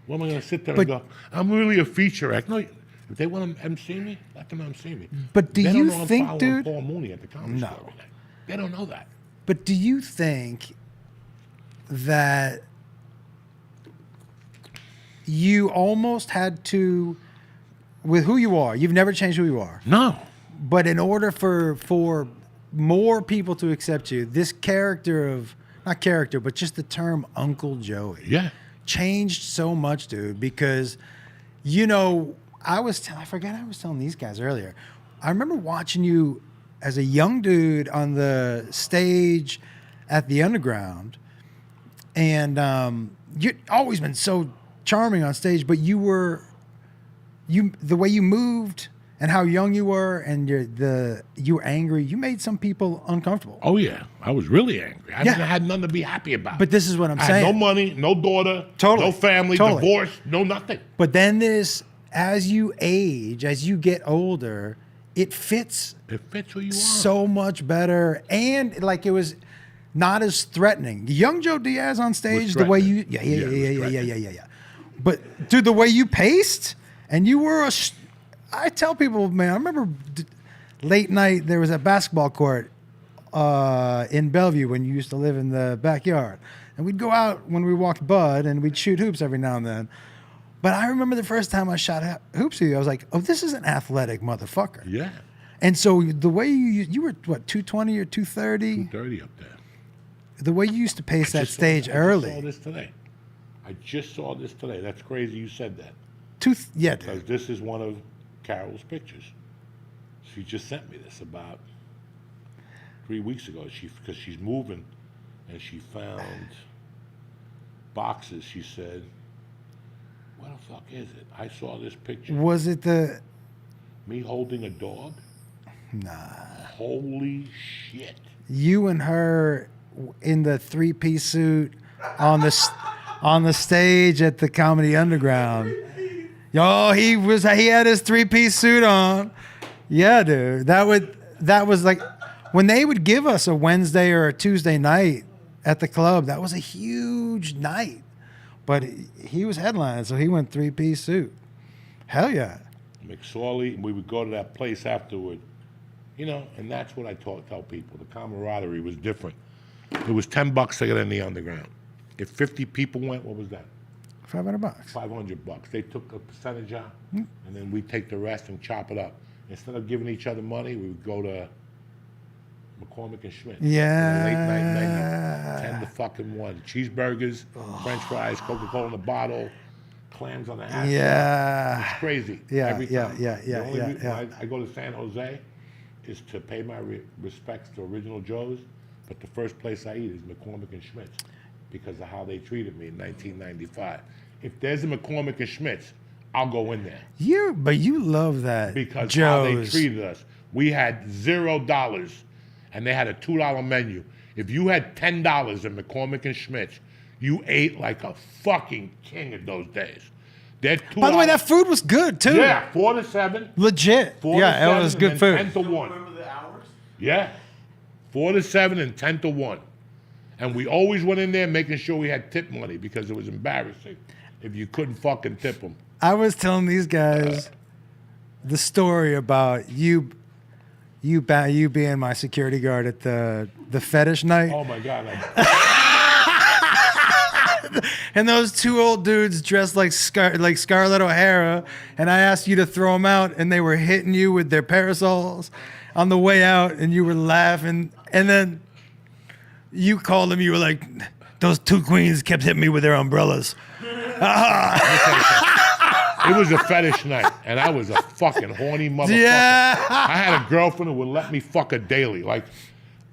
What am I going to sit there and go, I'm really a feature act? No, if they want to MC me, let them MC me. But do you think, I'm dude? Paul Mooney at the Comedy Store every night. They don't know that. But do you think that you almost had to, with who you are, you've never changed who you are. No. But in order for more people to accept you, this character of, not character, but just the term Uncle Joey changed so much, dude, because, I forgot I was telling these guys earlier. I remember watching you as a young dude on the stage at the Underground, and you've always been so charming on stage, but the way you moved and how young you were, and you were angry. You made some people uncomfortable. Oh yeah, I was really angry. I had nothing to be happy about. But this is what I'm saying. I had no money, no daughter, no family, divorce, no nothing. But then this as you age, as you get older, it fits It fits who you are. so much better, and like it was not as threatening. Young Joe Diaz on stage, the way you, yeah. But dude, the way you paced, and you were I tell people, man, I remember late night there was a basketball court in Bellevue when you used to live in the backyard, and we'd go out when we walked Bud, and we'd shoot hoops every now and then. But I remember the first time I shot hoops with you, I was like, oh, this is an athletic motherfucker. Yeah. And so the way you were, what, 220 or 230? 230 up there. The way you used to pace that I stage just early. saw this today. I just saw this today. That's crazy you said that. Yeah, Because dude. this is one of Carol's pictures. She just sent me this about 3 weeks ago. Because she's moving, and she found boxes. She said, "What the fuck is it?" I saw this picture. Was it the... Me holding a dog. Nah. Holy shit! You and her in the three-piece suit on the stage at the Comedy Underground. Yo, he had his three-piece suit on. Yeah, dude. That was like when they would give us a Wednesday or a Tuesday night at the club, that was a huge night. But he was headlining, so he went three-piece suit. Hell yeah. McSorley, and we would go to that place afterward, and that's what I tell people. The camaraderie was different. It was $10 to get in the underground. If 50 people went, what was that? $500. $500. They took a percentage out, and then we take the rest and chop it up. Instead of giving each other money, we would go to McCormick and Schmidt. Yeah. Late night menu, 10 to fucking 1. Cheeseburgers, French fries, Coca-Cola in a bottle, clams on the hash. Yeah. It's crazy. Yeah, Every yeah, time. yeah, The yeah, only yeah, reason yeah. I go to San Jose is to pay my respects to Original Joe's, but the first place I eat is McCormick and Schmidt's because of how they treated me in 1995. If there's a McCormick and Schmidt's, I'll go in there. But you love that. Because how they Joe's. treated us. We had $0, and they had a $2 menu. If you had $10 at McCormick and Schmidt's, you ate like a fucking king in those days. By the way, that food was good too. Yeah, 4 to 7. Legit. 4 to Yeah, 7, it was good and food. 10 to 1. Remember the hours? Yeah. 4 to 7 and 10 to 1. And we always went in there making sure we had tip money because it was embarrassing if you couldn't fucking tip them. I was telling these guys the story about you being my security guard at the fetish night. Oh my God. And those two old dudes dressed like Scarlett O'Hara, and I asked you to throw them out, and they were hitting you with their parasols on the way out, and you were laughing, and then you called them, you were like, those two queens kept hitting me with their umbrellas. It was a fetish night, and I was a fucking horny motherfucker. Yeah. I had a girlfriend who would let me fuck her daily. Like,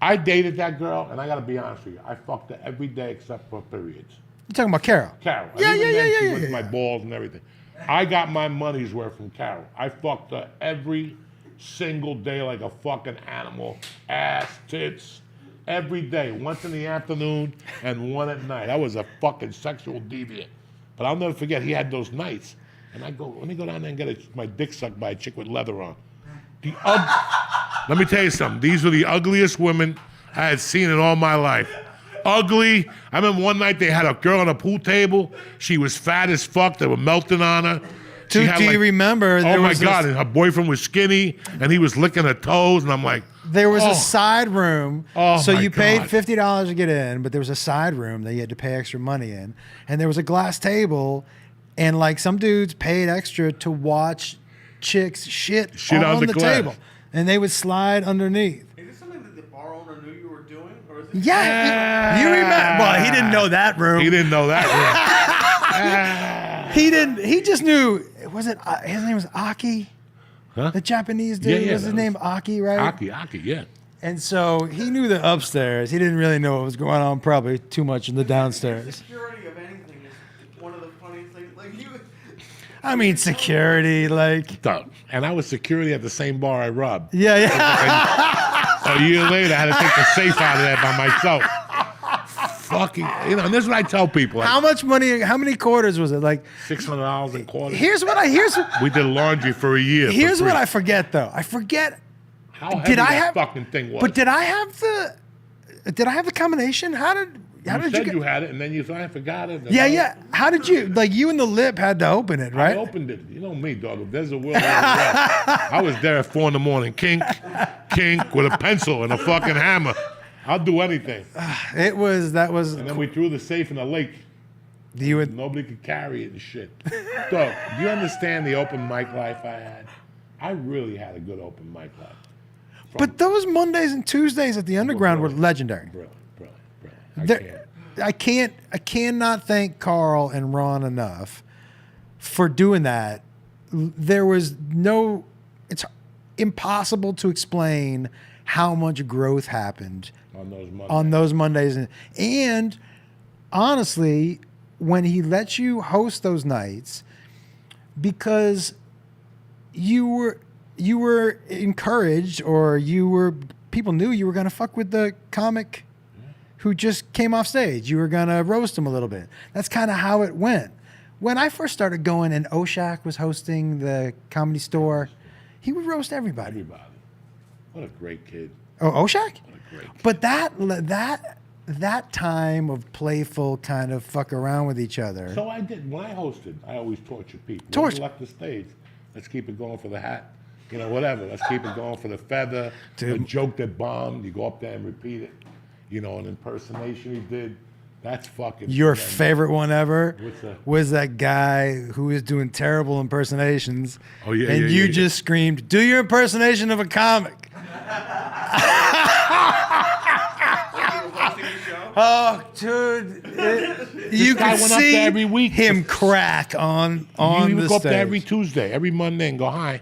I dated that girl, and I gotta be honest with you, I fucked her every day except for periods. You talking about Carol? Carol. And Yeah, even yeah, then, yeah, she yeah, licked yeah. my balls and everything. I got my money's worth from Carol. I fucked her every single day like a fucking animal. Ass, tits, every day. Once in the afternoon and one at night. I was a fucking sexual deviant. But I'll never forget, he had those nights. And I go, let me go down there and get my dick sucked by a chick with leather on. Let me tell you something. These were the ugliest women I had seen in all my life. Ugly. I remember one night they had a girl on a pool table. She was fat as fuck. They were melting on her. She Do had you remember? Oh my God. And her boyfriend was skinny and he was licking her toes. And I'm like, There was oh. a side room. Oh, so my you paid God. $50 to get in, but there was a side room that you had to pay extra money in. And there was a glass table, and like some dudes paid extra to watch chicks shit on on the the glass. table. And they would slide underneath. Is this something that the bar owner knew you were doing? Or is it Yeah. You remember? Well, he didn't know that room. He didn't know that. He didn't. He just knew. Was it? His name was Aki. Huh? The Japanese dude. Yeah, yeah, was his that name Aki, right? Aki, yeah. And so he knew the upstairs. He didn't really know what was going on. Probably too much in the downstairs. security of anything is one of the funniest things. Like you. I mean, security, like. And I was security at the same bar I robbed. Yeah, yeah. A year later, I had to take the safe out of there by myself. fucking, and this is what I tell people. Like, How much money? How many quarters was it? Like, $600 in quarters. here's We did laundry for a year. here's for what free. I forget though. I forget. How heavy Did I that have fucking thing was. But did I have the combination? How did you you said get? you had it, and then you said I forgot it. and Yeah, I- yeah. How did you? Like you and the lip had to open it, I right? opened it. You know me, dog. If there's a will, there's a way. I was there at 4 a.m. Kink, with a pencil and a fucking hammer. I'll do anything. That was. And then we threw the safe in the lake. You would. Nobody could carry it and shit. Dog, do you understand the open mic life I had? I really had a good open mic life. But those Mondays and Tuesdays at the Underground were legendary. Brilliant. I can't. I cannot thank Carl and Ron enough for doing that. There was no. It's impossible to explain how much growth happened On those Mondays. and honestly, when he let you host those nights, because you were encouraged, or people knew you were going to fuck with the comic who just came off stage. You were going to roast him a little bit. That's kind of how it went. When I first started going and Oshak was hosting the Comedy Store, he would roast everybody. Everybody. What a great kid. Oh, Oshak? What a great kid. But that time of playful kind of fuck around with each other. So I did. When I hosted, I always tortured people. Torture. When I left the stage, let's keep it going for the hat. Whatever. Let's keep it going for the feather. Dude. The joke that bombed, you go up there and repeat it. An impersonation he did. That's fucking. Your tremendous. favorite one ever What's that? was that guy who was doing terrible impersonations. Oh, yeah, and yeah, you yeah, just screamed, "Do your impersonation of a comic." Oh, dude! You guy could went up see there every week. him crack on He the would go up stage. there every Tuesday, every Monday, and go, "Hi,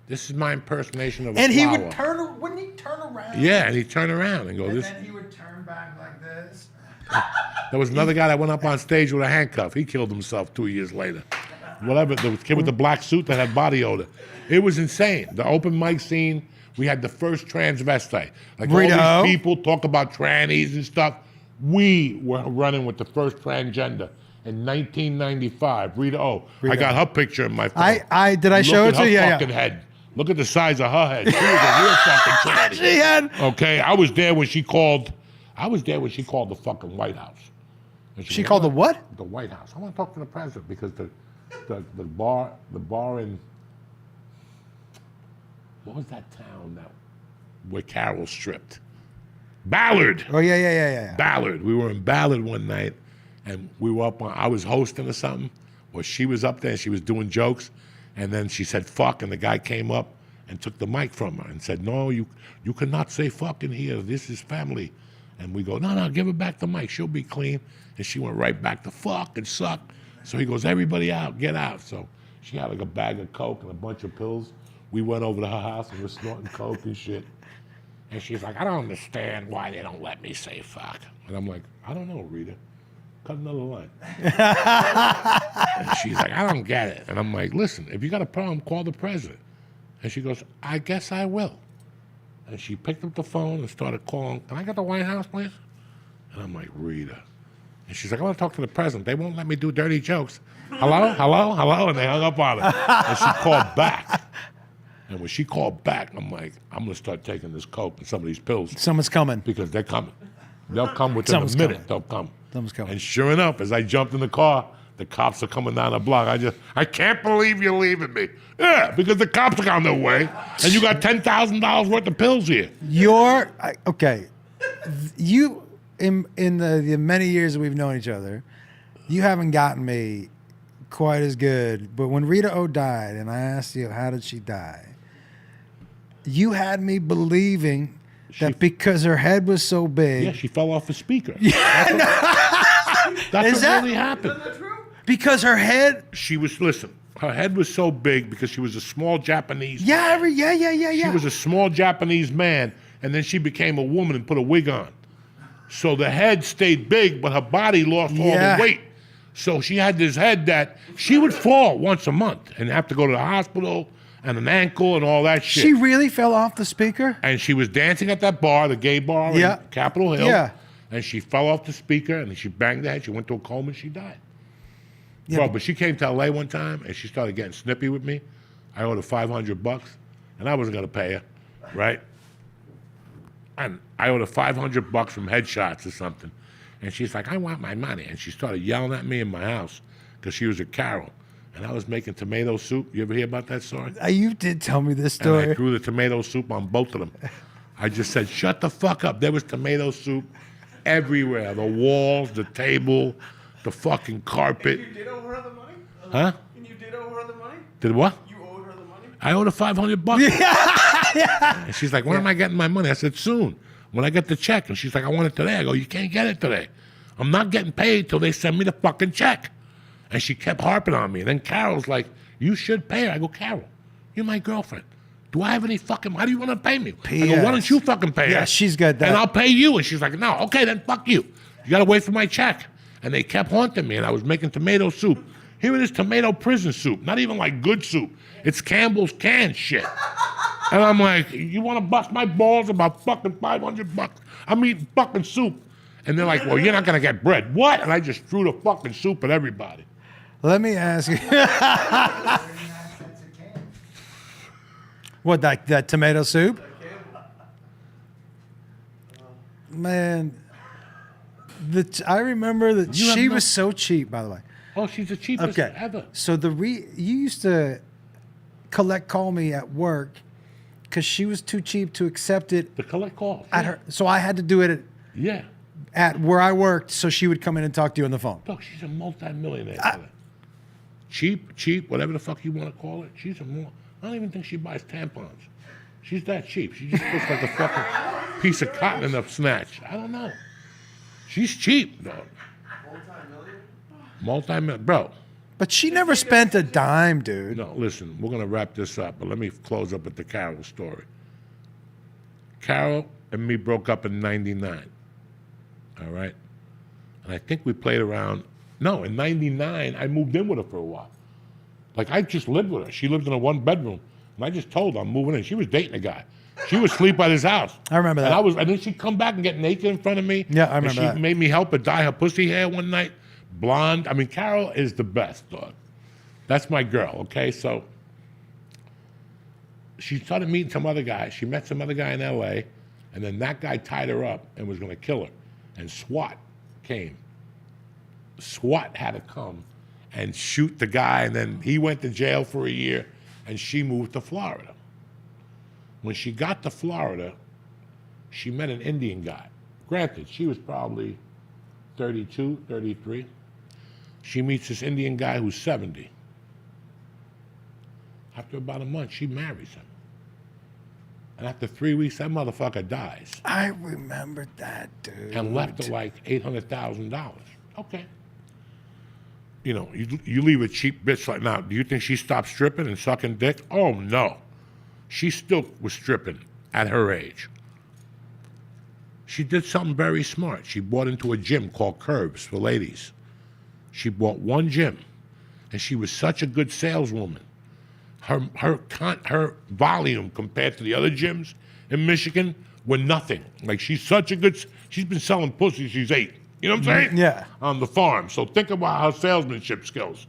this is my impersonation of a and he flower." would turn. Wouldn't he turn around? Yeah, and he'd turn around and go, And "This." then he would turn back like this. There was another guy that went up on stage with a handcuff. He killed himself 2 years later. Whatever, the kid with the black suit that had body odor. It was insane. The open mic scene, we had the first transvestite. Like Rita O? all these people talk about trannies and stuff. We were running with the first transgender in 1995. Rita O. I got her picture in my phone. Did I show Look it at to you? her Yeah, fucking yeah. head. Look at the size of her head. She was a real fucking tranny. She had. Okay, I was there when she called. The fucking White House. And She goes, called the "I what? want- The White House. I want to talk to the president because the bar in what was that town where Carol stripped? Ballard. Oh yeah. Ballard. We were in Ballard one night, and we were up on. I was hosting or something, or she was up there and she was doing jokes, and then she said "fuck," and the guy came up and took the mic from her and said, "No, you cannot say fuck in here. This is family." And we go, "No, give her back the mic. She'll be clean." And she went right back to fuck and suck. So he goes, "Everybody out, get out." So she had like a bag of coke and a bunch of pills. We went over to her house and we're snorting coke and shit. And she's like, "I don't understand why they don't let me say fuck." And I'm like, "I don't know, Rita. Cut another line." And she's like, "I don't get it." And I'm like, "Listen, if you got a problem, call the president." And she goes, "I guess I will." And she picked up the phone and started calling, "Can I get the White House, please?" And I'm like, "Rita." And she's like, "I want to talk to the president. They won't let me do dirty jokes." Hello? And they hung up on her. And she called back. And when she called back, I'm like, I'm going to start taking this coke and some of these pills Someone's coming. because they're coming. They'll come within Someone's a minute. coming. They'll come. Someone's coming. And sure enough, as I jumped in the car, the cops are coming down the block. I can't believe you're leaving me. Yeah, because the cops are on their way, and you got $10,000 worth of pills here. Okay. You in the many years that we've known each other, you haven't gotten me quite as good. But when Rita O died, and I asked you how did she die, you had me believing that because her head was so big. Yeah, she fell off a speaker. Yeah, That's Is what that- really happened. because her head. Her head was so big because she was a small Japanese. Yeah, She was a small Japanese man, and then she became a woman and put a wig on. So the head stayed big, but her body lost all Yeah. the weight. So she had this head that she would fall once a month and have to go to the hospital and an ankle and all that shit. She really fell off the speaker. And she was dancing at that bar, the gay bar Yeah. in Capitol Hill. Yeah. and she fell off the speaker, and she banged her head. She went to a coma, and she died. Yeah, Bro, but she came to LA one time, and she started getting snippy with me. I owed her $500, and I wasn't gonna pay her, right? And I owed her $500 from Headshots or something, and she's like, "I want my money," and she started yelling at me in my house because she was at Carol, and I was making tomato soup. You ever hear about that story? You did tell me this And I story. threw the tomato soup on both of them. I just said, "Shut the fuck up." There was tomato soup everywhere. The walls, the table, the fucking carpet. You did owe her the money? Huh? And you did owe her the money? Did what? You owed her the money? I owed her $500. And she's like, "When am I getting my money?" I said, "Soon. When I get the check." And she's like, "I want it today." I go, "You can't get it today. I'm not getting paid till they send me the fucking check." And she kept harping on me. And then Carol's like, "You should pay her." I go, "Carol, you're my girlfriend. Do I have any fucking, how do you want to pay me?" I go, "Why don't you fucking pay her?" Yeah, she's got that. "And I'll pay you." And she's like, "No, okay, then fuck you. You got to wait for my check." And they kept haunting me, and I was making tomato soup. Here it is, tomato prison soup. Not even like good soup. It's Campbell's canned shit. And I'm like, "You want to bust my balls about fucking $500? I'm eating fucking soup." And they're like, "Well, you're not going to get bread." What? And I just threw the fucking soup at everybody. Let me ask you. What, that tomato soup? Man, I remember that You have she no- was so cheap, by the way. Oh, she's the cheapest Okay. ever. So you used to call me at work because she was too cheap to accept it The collect calls. at her. So I had to do it Yeah. at where I worked, so she would come in and talk to you on the phone. Look, she's a multi-millionaire. today. Cheap, whatever the fuck you want to call it. I don't even think she buys tampons. She's that cheap. She just puts like a fucking piece of cotton in a snatch. I don't know. She's cheap, dog. Multi-million, bro. But she never spent a dime, dude. No, listen, we're gonna wrap this up, but let me close up with the Carol story. Carol and me broke up in '99. All right, and I think we played around. No, in '99, I moved in with her for a while. Like I just lived with her. She lived in a one-bedroom, and I just told her I'm moving in. She was dating a guy. She would sleep at his house. I remember that. And then she'd come back and get naked in front of me. Yeah, I remember and she that. made me help her dye her pussy hair one night. Blonde. I mean, Carol is the best, dog. That's my girl, okay? So she started meeting some other guy. She met some other guy in LA, and then that guy tied her up and was going to kill her. And SWAT came. SWAT had to come and shoot the guy, and then he went to jail for a year, and she moved to Florida. When she got to Florida, she met an Indian guy. Granted, she was probably 32, 33. She meets this Indian guy who's 70. After about a month, she marries him. And after 3 weeks, that motherfucker dies. I remember that, dude. And left her like $800,000. Okay. You know, you leave a cheap bitch like now. Do you think she stopped stripping and sucking dick? Oh, no. She still was stripping at her age. She did something very smart. She bought into a gym called Curbs for ladies. She bought one gym, and she was such a good saleswoman. Her volume compared to the other gyms in Michigan were nothing. Like she's been selling pussy since she's 8. You know what I'm saying? Yeah. On the farm. So think about her salesmanship skills.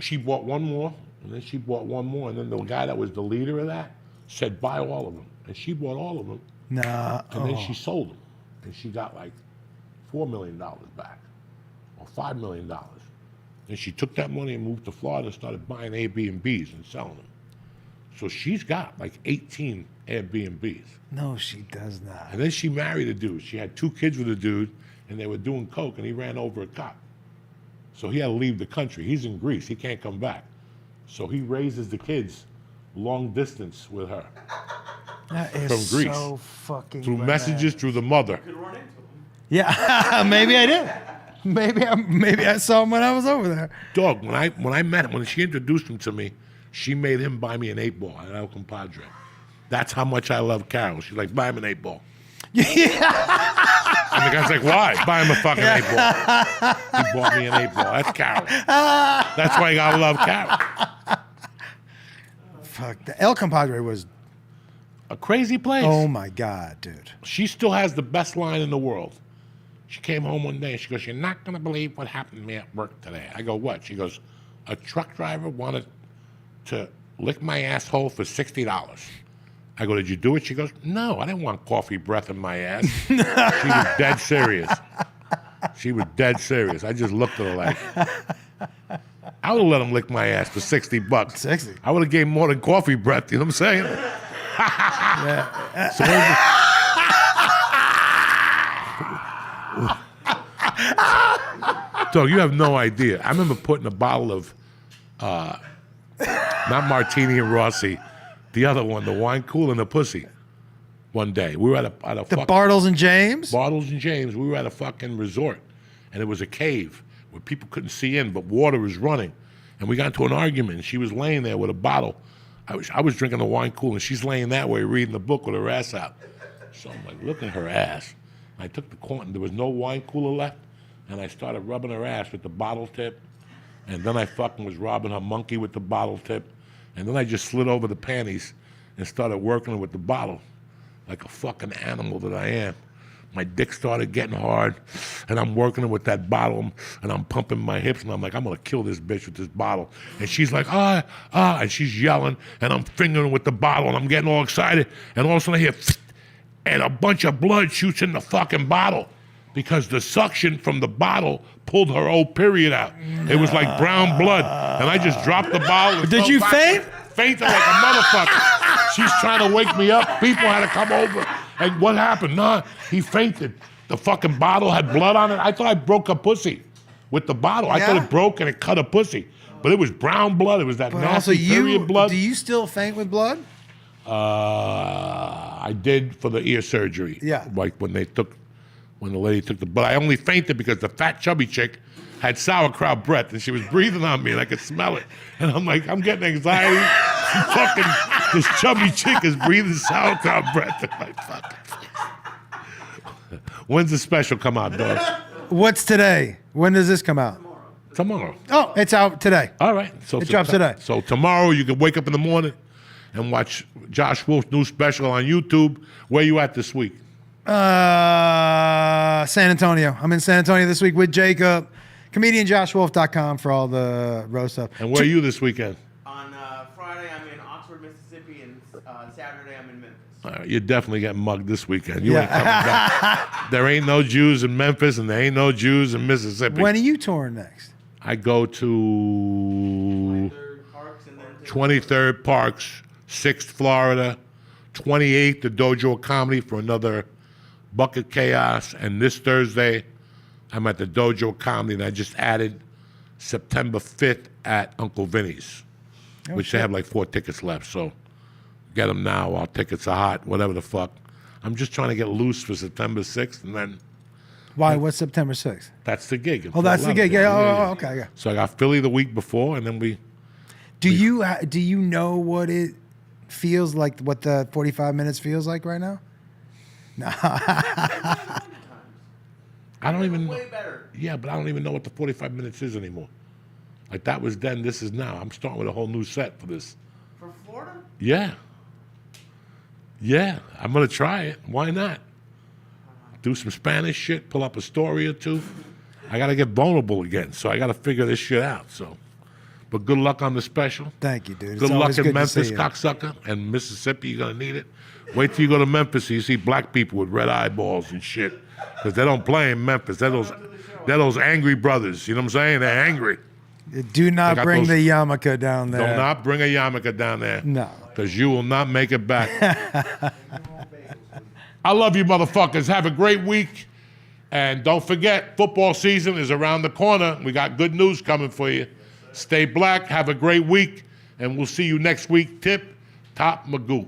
She bought one more, and then she bought one more, and then the guy that was the leader of that said, "Buy all of them." And she bought all of them, Nah. and then she sold them. And she got like $4 million back, or $5 million. And she took that money and moved to Florida and started buying Airbnbs and selling them. So she's got like 18 Airbnbs. No, she does not. And then she married a dude. She had 2 kids with a dude, and they were doing coke, and he ran over a cop. So he had to leave the country. He's in Greece. He can't come back. So he raises the kids long distance with her That is from Greece. so fucking through bananas. messages through the mother. Yeah, maybe I did. Maybe I saw him when I was over there. Dog, when I met him, when she introduced him to me, she made him buy me an 8-ball at El Compadre. That's how much I love Carol. She's like, "Buy him an 8-ball." And the guy's like, "Why?" "Buy him a fucking 8-ball." He bought me an 8-ball. That's Carol. That's why you gotta love Carol. Fuck, the El Compadre was A crazy place. Oh my God, dude. She still has the best line in the world. She came home one day and she goes, "You're not going to believe what happened to me at work today." I go, "What?" She goes, "A truck driver wanted to lick my asshole for $60. I go, "Did you do it?" She goes, "No, I didn't want coffee breath in my ass." She was dead serious. She was dead serious. I just looked at her like, I would have let him lick my ass for $60. 60. I would have gave him more than coffee breath. You know what I'm saying? So Dog, you have no idea. I remember putting a bottle of, not Martini and Rossi, the other one, the wine cooler in the pussy. One day, we were at a The fucking Bartles and James? Bartles and James. We were at a fucking resort, and it was a cave where people couldn't see in, but water was running. And we got into an argument. And she was laying there with a bottle. I was drinking the wine cooler, and she's laying that way reading the book with her ass out. So I'm like, look at her ass. I took the corn. There was no wine cooler left, and I started rubbing her ass with the bottle tip. And then I fucking was robbing her monkey with the bottle tip. And then I just slid over the panties and started working her with the bottle like a fucking animal that I am. My dick started getting hard, and I'm working her with that bottle, and I'm pumping my hips, and I'm like, I'm gonna kill this bitch with this bottle. And she's like, and she's yelling, and I'm fingering her with the bottle, and I'm getting all excited, and all of a sudden I hear, and a bunch of blood shoots in the fucking bottle because the suction from the bottle pulled her old period out. It was like brown blood, and I just dropped the bottle. And Did you faint? Fainted like a motherfucker. She's trying to wake me up. People had to come over. And what happened? Nah, he fainted. The fucking bottle had blood on it. I thought I broke a pussy with the bottle. I thought it broke and it cut a pussy. But it was brown blood. It was that But nasty also, period blood. do you still faint with blood? I did for the ear surgery. Yeah. Like when the lady took the, but I only fainted because the fat chubby chick had sauerkraut breath and she was breathing on me and I could smell it. And I'm like, I'm getting anxiety. Fucking, this chubby chick is breathing sauerkraut breath. I'm like, fuck. When's the special come out, dog? What's today? When does this come out? Tomorrow. Oh, it's out today. All right. So It drops today. So tomorrow you can wake up in the morning and watch Josh Wolf's new special on YouTube. Where you at this week? San Antonio. I'm in San Antonio this week with Jacob. ComedianJoshWolf.com for all the roast stuff. And where are you this weekend? On Friday, I'm in Oxford, Mississippi, and Saturday, I'm in Memphis. You're definitely getting mugged this weekend. You ain't coming back. There ain't no Jews in Memphis, and there ain't no Jews in Mississippi. When are you touring next? I go to 23rd Parks, and then to 23rd Parks, 6th Florida, 28th the Dojo of Comedy for another Bucket Chaos, and this Thursday I'm at the Dojo of Comedy, and I just added September 5th at Uncle Vinny's, which they have like 4 tickets left, so get them now while tickets are hot, whatever the fuck. I'm just trying to get loose for September 6th, and then Why? What's September 6th? that's the gig. Oh, that's the 11th. gig. Yeah. Oh, okay. Yeah. So I got Philly the week before, and then Do you know what it feels like? What the 45 minutes feels like right now? I don't even know. way better. Yeah, but I don't even know what the 45 minutes is anymore. Like that was then, this is now. I'm starting with a whole new set for this. For Florida? Yeah. Yeah, I'm gonna try it. Why not? Do some Spanish shit, pull up a story or two. I gotta get vulnerable again, so I gotta figure this shit out. So, but good luck on the special. Thank you, dude. Good It's luck always in good to Memphis, see you. cocksucker, and Mississippi. You're gonna need it. Wait till you go to Memphis, so you see black people with red eyeballs and shit, because they don't play in Memphis. They're those angry brothers. You know what I'm saying? They're angry. Do not got bring those- the yarmulke down there. Do not bring a yarmulke down there. No. Because you will not make it back. I love you, motherfuckers. Have a great week. And don't forget, football season is around the corner. We got good news coming for you. Stay black. Have a great week. And we'll see you next week. Tip Top Magoo.